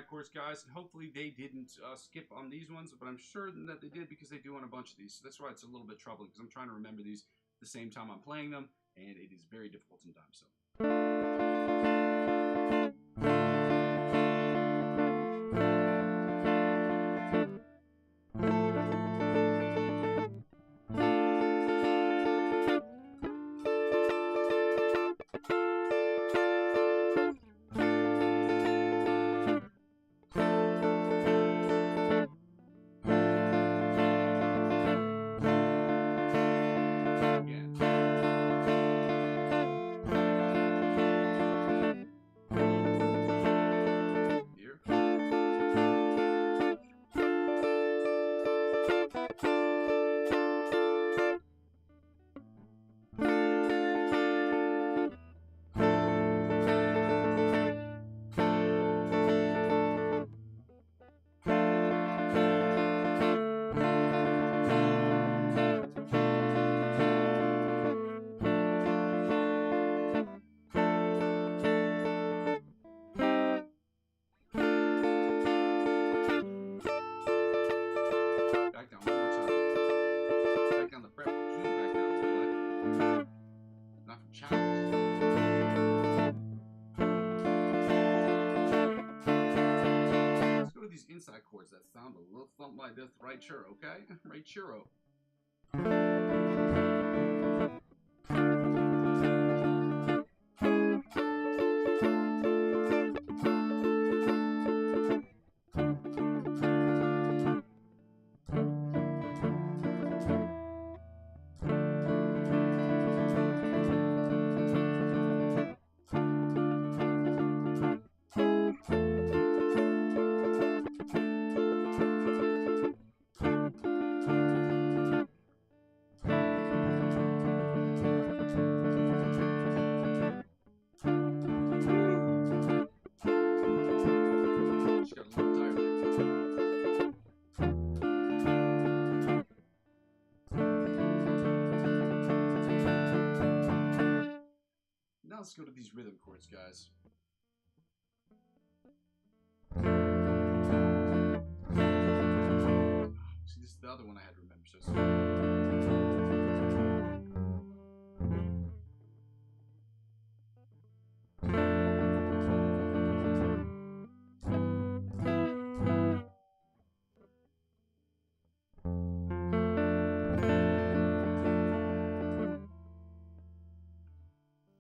Chords, guys, and hopefully they didn't skip on these ones, but I'm sure that they did because they do on a bunch of these. So that's why it's a little bit troubling, because I'm trying to remember these at the same time I'm playing them, and it is very difficult sometimes. So. Inside chords that sound a little something like this, right? Sure, okay? Right, sure. let's go to these rhythm chords, guys. See, this is the other one I had to remember. So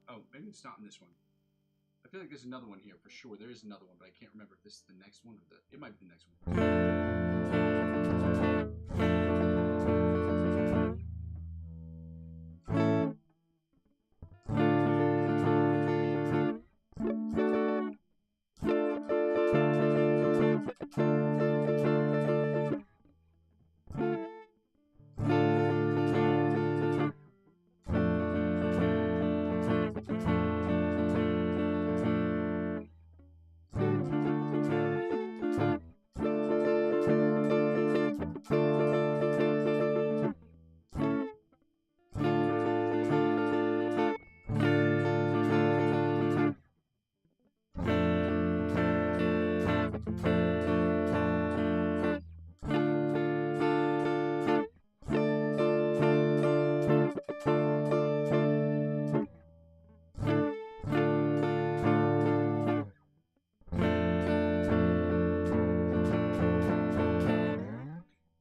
oh, maybe it's not in this one. I feel like there's another one here for sure. There is another one, but I can't remember if this is the next one or it might be the next one.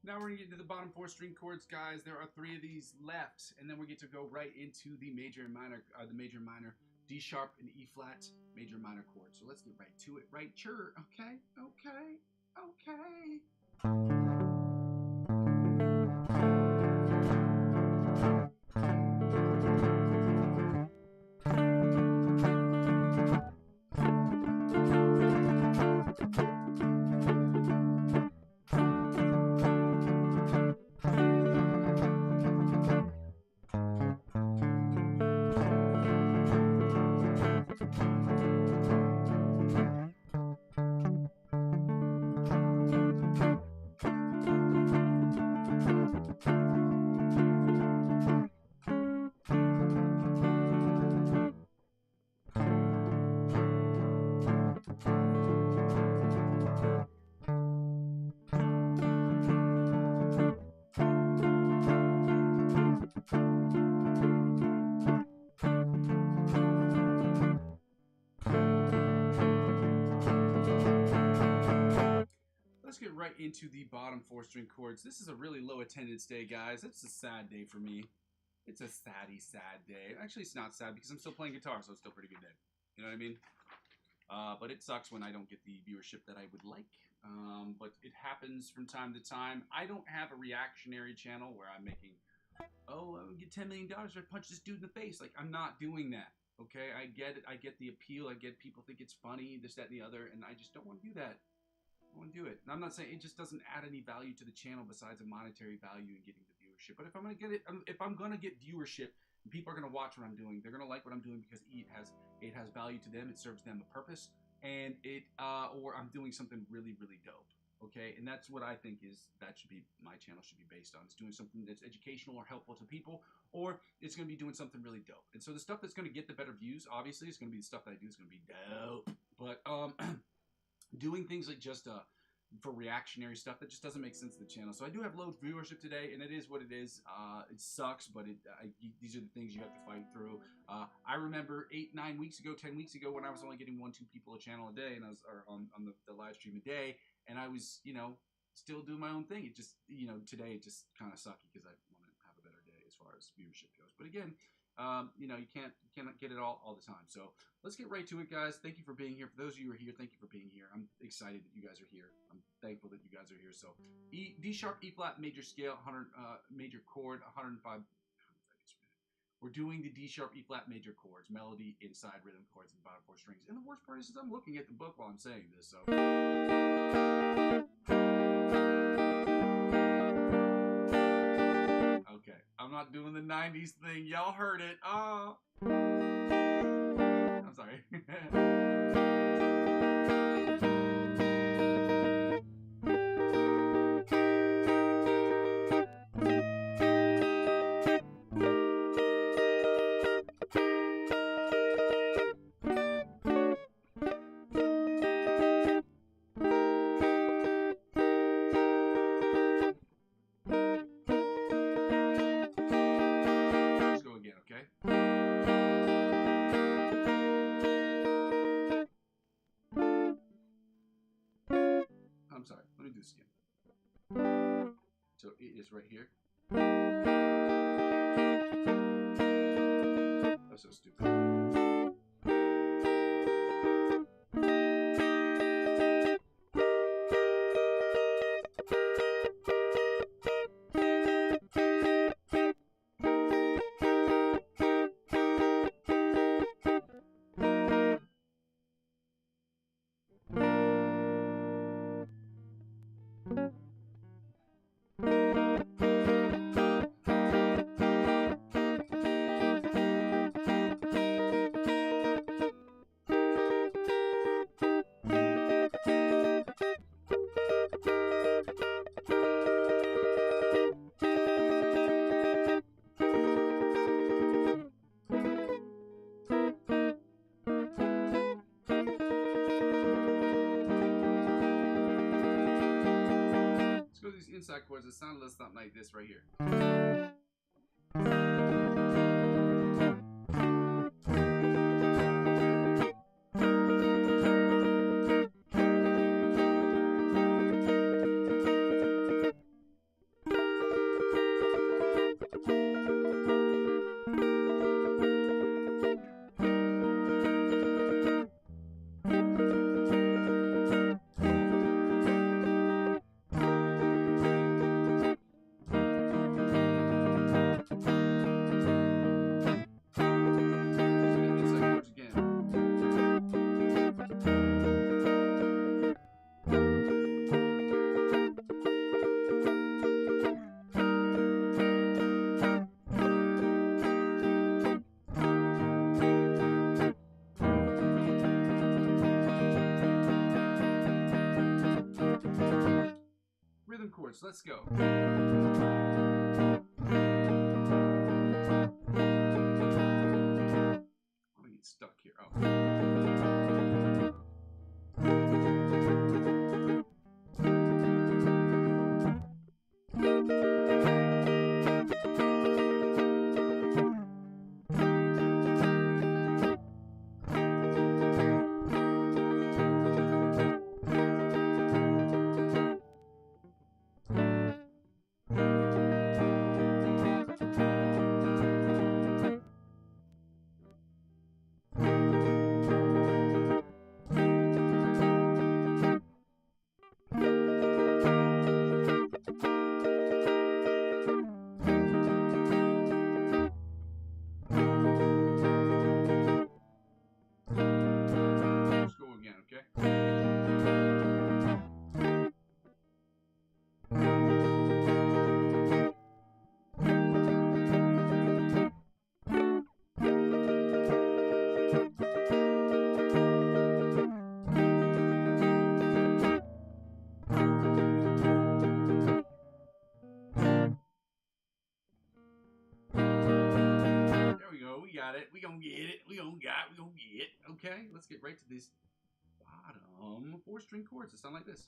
Now we're gonna get into the bottom 4 string chords, guys. There are 3 of these left, and then we get to go right into the major and minor, D sharp and E flat, major and minor chords. So let's get right to it, right? Sure. Okay. Let's get right into the bottom 4 string chords. This is a really low attendance day, guys. It's a sad day for me. It's a sad day. Actually, it's not sad because I'm still playing guitar, so it's still a pretty good day. You know what I mean? But it sucks when I don't get the viewership that I would like. But it happens from time to time. I don't have a reactionary channel where I'm making, oh, I would get $10 million if I punch this dude in the face. Like, I'm not doing that. Okay, I get it. I get the appeal. I get people think it's funny, this, that, and the other, and I just don't want to do that. I want to do it. And I'm not saying it just doesn't add any value to the channel besides a monetary value in getting the viewership. But if I'm gonna get viewership and people are gonna watch what I'm doing, they're gonna like what I'm doing because it has value to them. It serves them a purpose, and or I'm doing something really, really dope. Okay, and that's what I think my channel should be based on. It's doing something that's educational or helpful to people, or it's gonna be doing something really dope. And so the stuff that's gonna get the better views, obviously, is gonna be the stuff that I do is gonna be dope. But doing things like just for reactionary stuff, that just doesn't make sense to the channel. So I do have low viewership today, and it is what it is. It sucks, but these are the things you have to fight through. I remember 8, 9 weeks ago, 10 weeks ago, when I was only getting 1, 2 people a channel a day, and I was on the live stream a day, and I was, still doing my own thing. It just, today it just kind of sucky because I want to have a better day as far as viewership goes. But again, you cannot get it all the time. So let's get right to it, guys. Thank you for being here. For those of you who are here, thank you for being here. I'm excited that you guys are here. I'm thankful that you guys are here. So D sharp, E flat, major scale, 100 major chord, 105. We're doing the D sharp, E flat major chords, melody inside rhythm chords and bottom 4 strings. And the worst part is I'm looking at the book while I'm saying this. So. Okay, I'm not doing the 90s thing. Y'all heard it. I'm sorry. it is right here. That's so stupid. Inside chords that sound a little something like this right here. Rhythm chords, let's go. I'm gonna get stuck here. We gonna get it. We gonna get it. Okay, let's get right to these bottom 4-string chords that sound like this.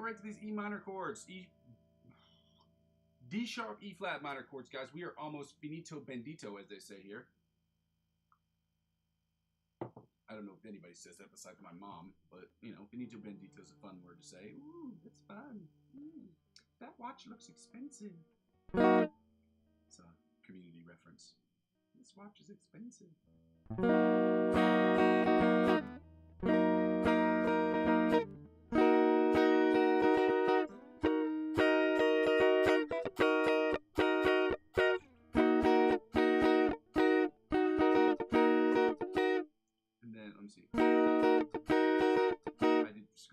Right to these E minor chords, D sharp, E flat minor chords, guys. We are almost finito bendito, as they say here. I don't know if anybody says that besides my mom, but you know, finito bendito is a fun word to say. Ooh, that's fun. That watch looks expensive. It's a community reference. This watch is expensive.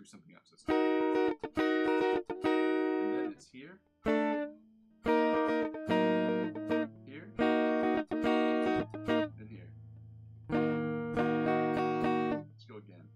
screw something up. So it's, and then it's here, here, and here. Let's go again.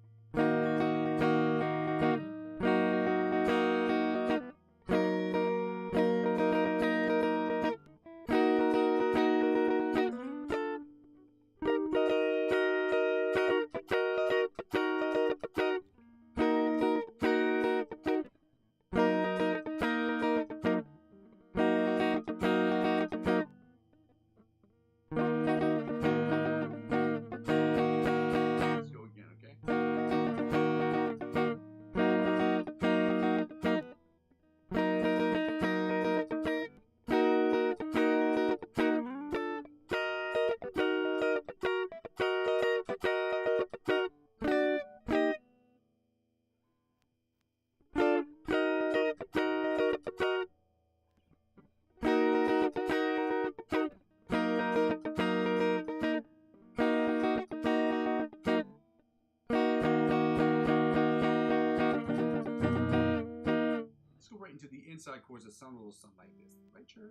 Into the inside chords that sound a little something like this. Right, sure.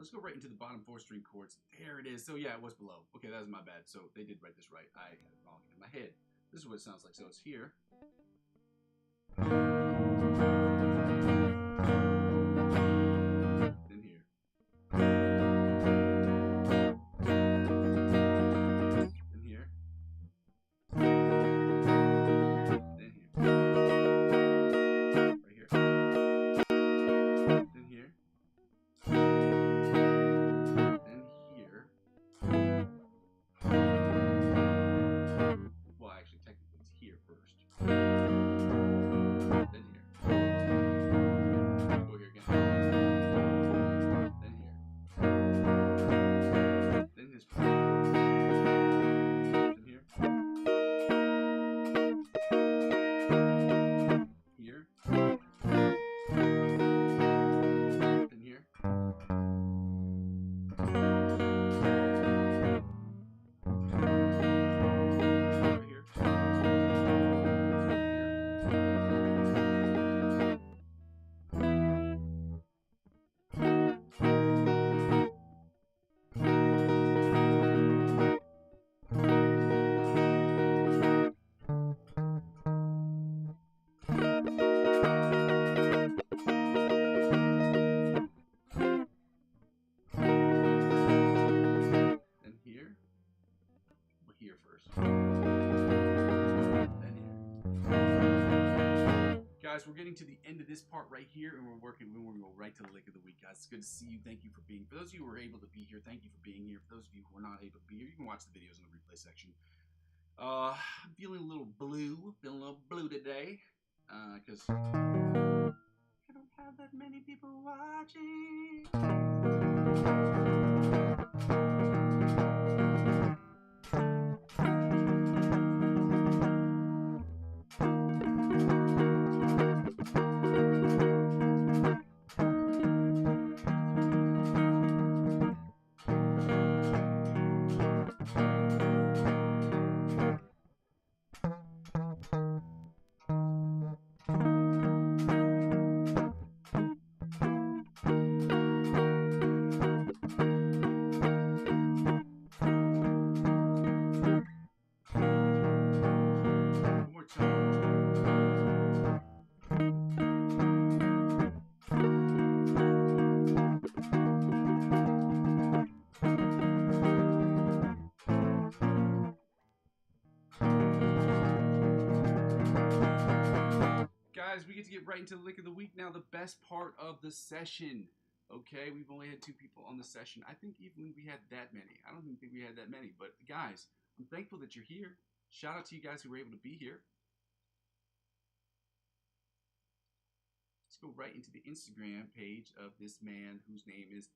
Let's go right into the bottom 4 string chords. There it is. So yeah, it was below. Okay, that was my bad. So they did write this right. I had it wrong in my head. This is what it sounds like. So it's here. Then here. Then here. Then here. Right here. Then here. Well, actually, technically, it's here first. Then here. Go here again. Then here. Then this part. Then here. Here. Then here. Here first. Then here. Guys, we're getting to the end of this part right here, and we're going to go right to the lick of the week, guys. It's good to see you. Thank you for being. For those of you who are able to be here, thank you for being here. For those of you who are not able to be here, you can watch the videos in the replay section. I'm feeling a little blue. Feeling a little blue today, because I don't have that many people watching. guys, we get to get right into the lick of the week now, the best part of the session. Okay, we've only had 2 people on the session. I think even we had that many. I don't even think we had that many. But guys, I'm thankful that you're here. Shout out to you guys who were able to be here. Let's go right into the Instagram page of this man whose name is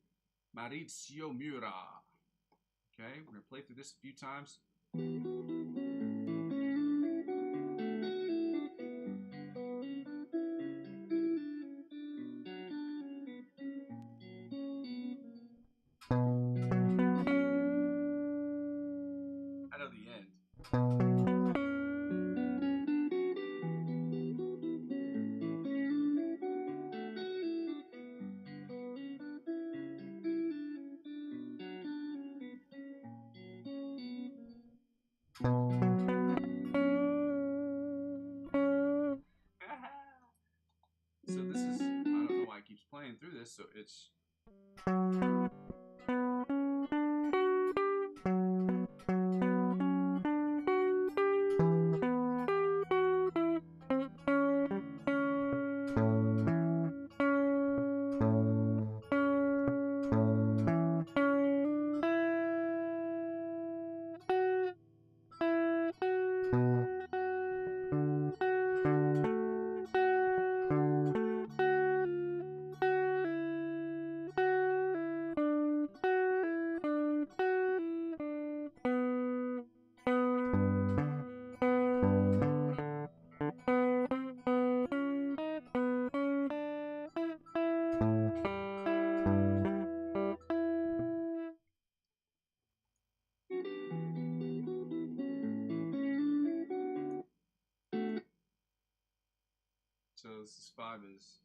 Maurizio Mura. Okay, we're going to play through this a few times. I know the end. So this is, I don't know why it keeps playing through this, so it's... So this is 5 is...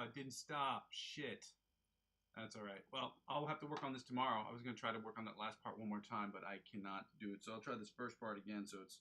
it didn't stop. Shit. That's all right. Well, I'll have to work on this tomorrow. I was going to try to work on that last part one more time, but I cannot do it. So I'll try this first part again. So it's...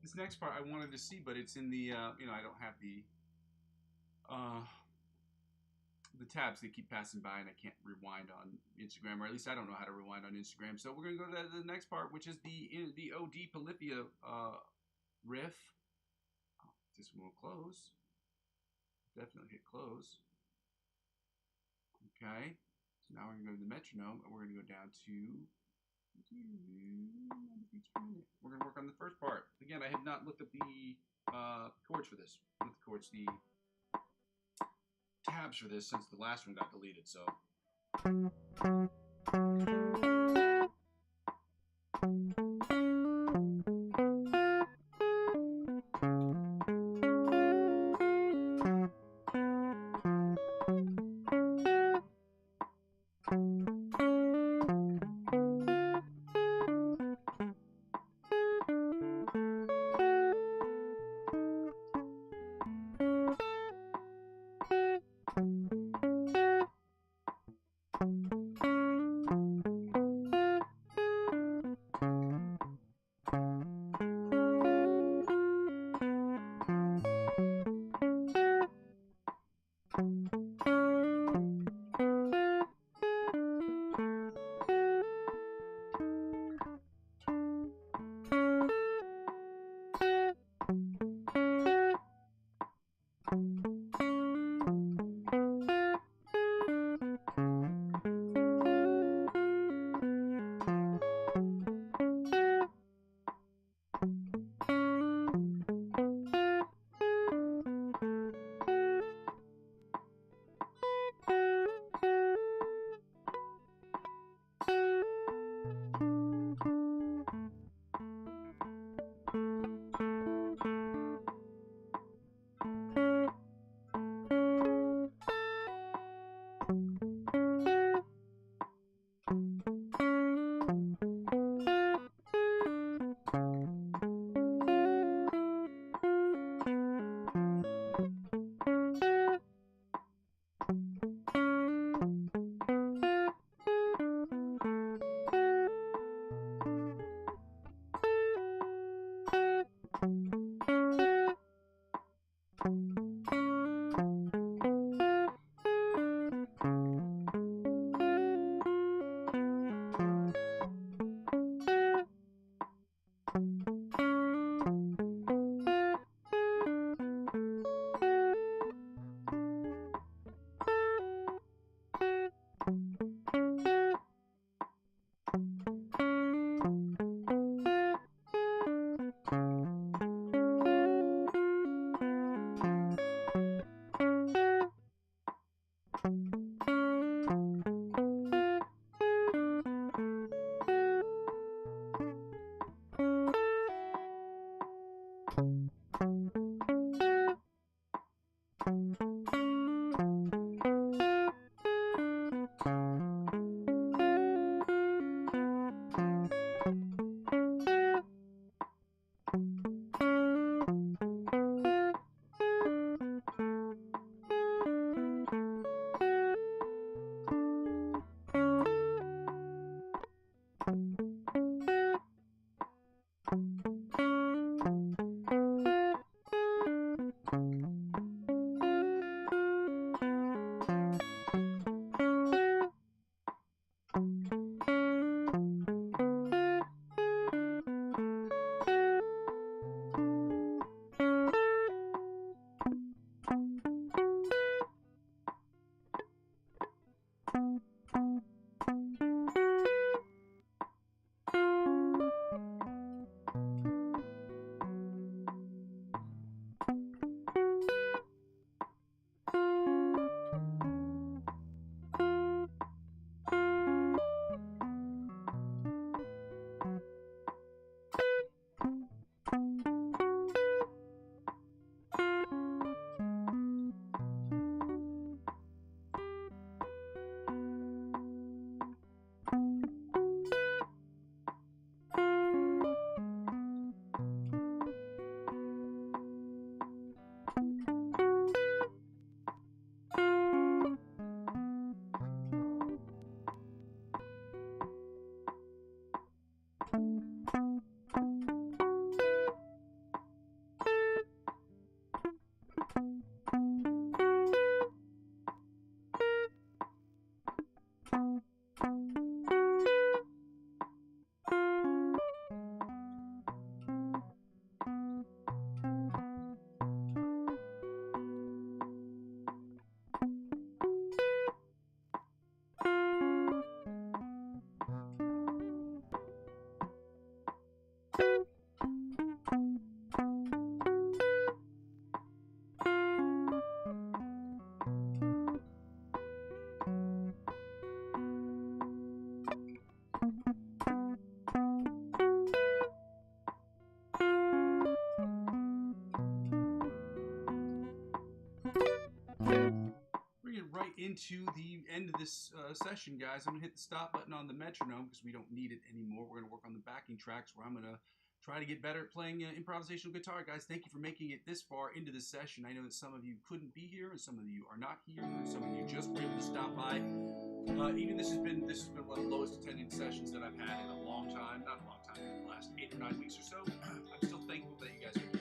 This next part I wanted to see, but it's in the, I don't have the tabs. They keep passing by and I can't rewind on Instagram, or at least I don't know how to rewind on Instagram. So we're going to go to the next part, which is the OD Polyphia riff. Oh, this one will close. Definitely hit close. Okay. So now we're going to go to the metronome, and we're going to go down to... We're going to work on the first part. Again, I have not looked at the chords for this. Not the chords, the tabs for this, since the last one got deleted, so... Into the end of this session, guys. I'm going to hit the stop button on the metronome because we don't need it anymore. We're going to work on the backing tracks where I'm going to try to get better at playing improvisational guitar. Guys, thank you for making it this far into this session. I know that some of you couldn't be here and some of you are not here and some of you just were able to stop by. Even this has been one of the lowest attending sessions that I've had in a long time. Not a long time, in the last 8 or 9 weeks or so. I'm still thankful that you guys are here.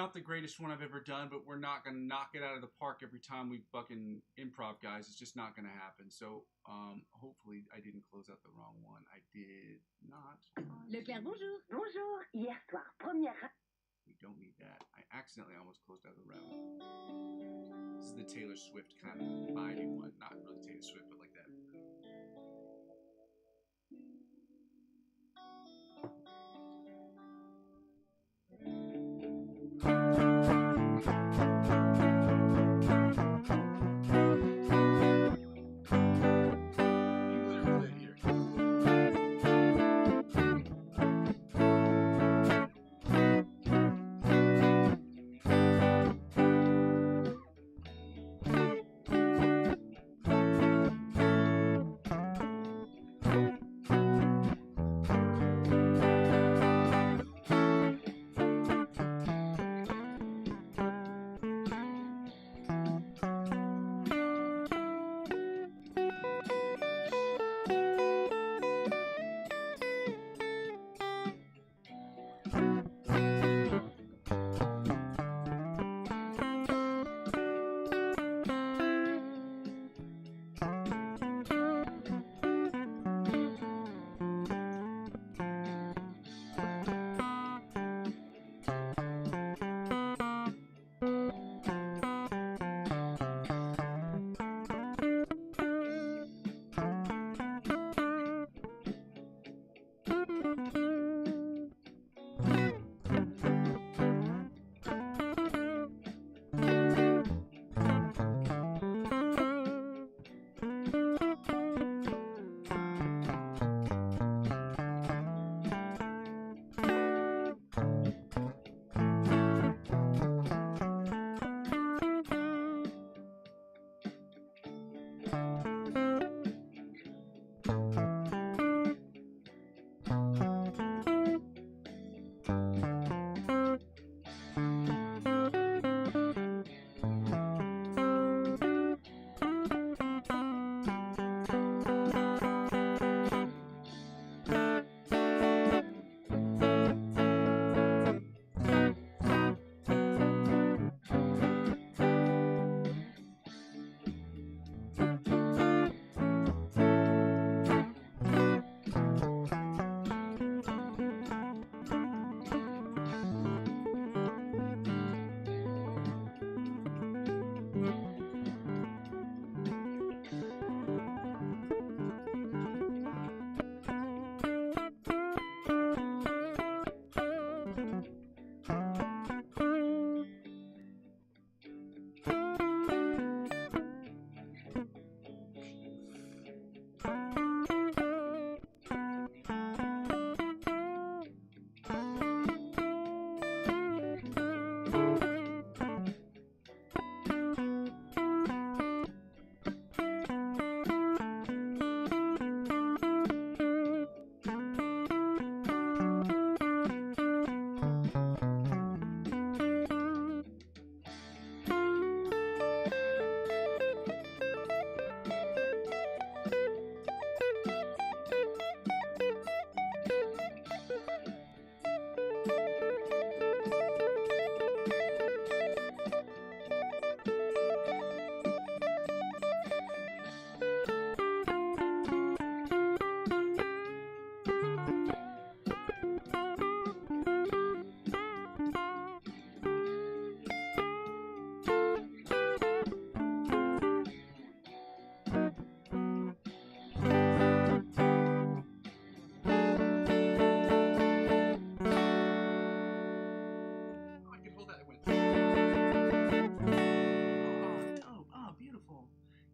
not the greatest one I've ever done, but we're not gonna knock it out of the park every time we fucking improv, guys. It's just not gonna happen. So, hopefully I didn't close out the wrong one. I did not. Leclerc, bonjour. Bonjour. Hier soir, première. We don't need that. I accidentally almost closed out the round. This is the Taylor Swift kind of vibey one. Not really Taylor Swift, but like that.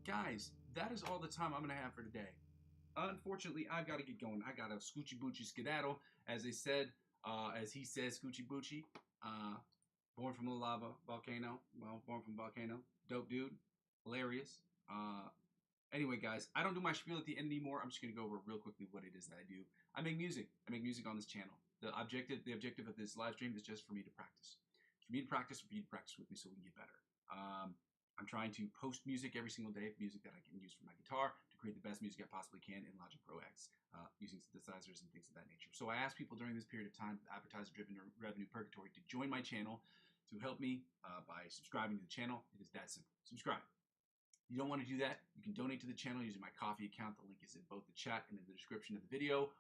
Guys, that is all the time I'm going to have for today. Unfortunately, I've got to get going. I got a scoochie boochie skedaddle. As they said, as he says, scoochie boochie. Born from a lava volcano. Well, born from a volcano. Dope dude. Hilarious. Anyway, guys, I don't do my spiel at the end anymore. I'm just going to go over real quickly what it is that I do. I make music. I make music on this channel. The objective of this live stream is just for me to practice. For me to practice with me so we can get better. I'm trying to post music every single day, music that I can use for my guitar to create the best music I possibly can in Logic Pro X, using synthesizers and things of that nature. So I asked people during this period of time, advertiser-driven revenue purgatory, to join my channel to help me by subscribing to the channel. It is that simple. Subscribe. If you don't want to do that, you can donate to the channel using my Ko-fi account. The link is in both the chat and in the description of the video.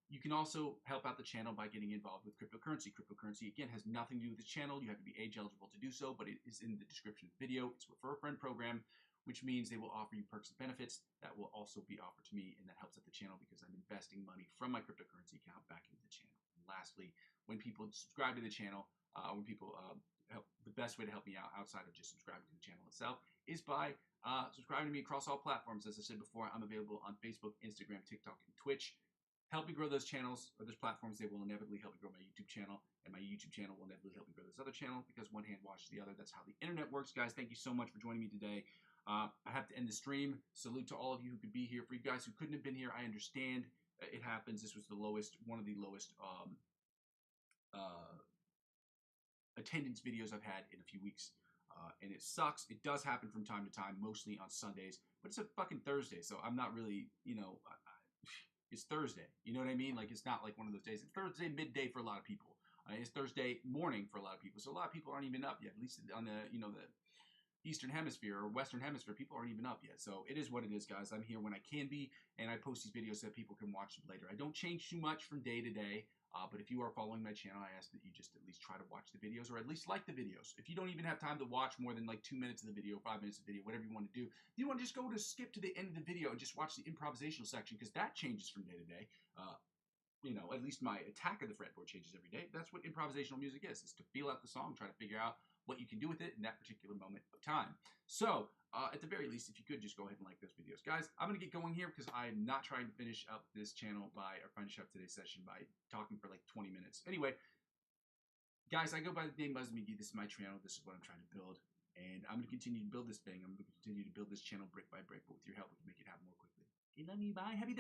You can also help out the channel by getting involved with cryptocurrency. Cryptocurrency, again, has nothing to do with this channel. You have to be age eligible to do so, but it is in the description of the video. It's a refer a friend program, which means they will offer you perks and benefits that will also be offered to me, and that helps out the channel because I'm investing money from my cryptocurrency account back into the channel. And lastly, when people subscribe to the channel, when people help, the best way to help me out outside of just subscribing to the channel itself is by subscribing to me across all platforms. As I said before, I'm available on Facebook, Instagram, TikTok, and Twitch. Help me grow those channels or those platforms. They will inevitably help me grow my YouTube channel, and my YouTube channel will inevitably help me grow this other channel because one hand washes the other. That's how the internet works, guys. Thank you so much for joining me today. I have to end the stream. Salute to all of you who could be here. For you guys who couldn't have been here, I understand. It happens. This was the lowest, one of the lowest attendance videos I've had in a few weeks. And it sucks. It does happen from time to time, mostly on Sundays. But it's a fucking Thursday, so I'm not really, you know, it's Thursday. You know what I mean? Like, it's not like one of those days. It's Thursday midday for a lot of people. It's Thursday morning for a lot of people. So a lot of people aren't even up yet, at least on the, you know, the Eastern Hemisphere or Western Hemisphere. People aren't even up yet. So it is what it is, guys. I'm here when I can be, and I post these videos so that people can watch them later. I don't change too much from day to day. But if you are following my channel, I ask that you just at least try to watch the videos, or at least like the videos. If you don't even have time to watch more than like 2 minutes of the video, 5 minutes of the video, whatever you want to do, you want to just go to skip to the end of the video and just watch the improvisational section, because that changes from day to day. You know, at least my attack of the fretboard changes every day. That's what improvisational music is to feel out the song, try to figure out what you can do with it in that particular moment of time. So, at the very least, if you could just go ahead and like those videos. Guys, I'm going to get going here because I'm not trying to finish up this channel or finish up today's session by talking for like 20 minutes. Anyway, guys, I go by the name Muzzy McGee. This is my channel. This is what I'm trying to build. And I'm going to continue to build this thing. I'm going to continue to build this channel brick by brick, but with your help, we can make it happen more quickly. Okay, love you. Bye. Happy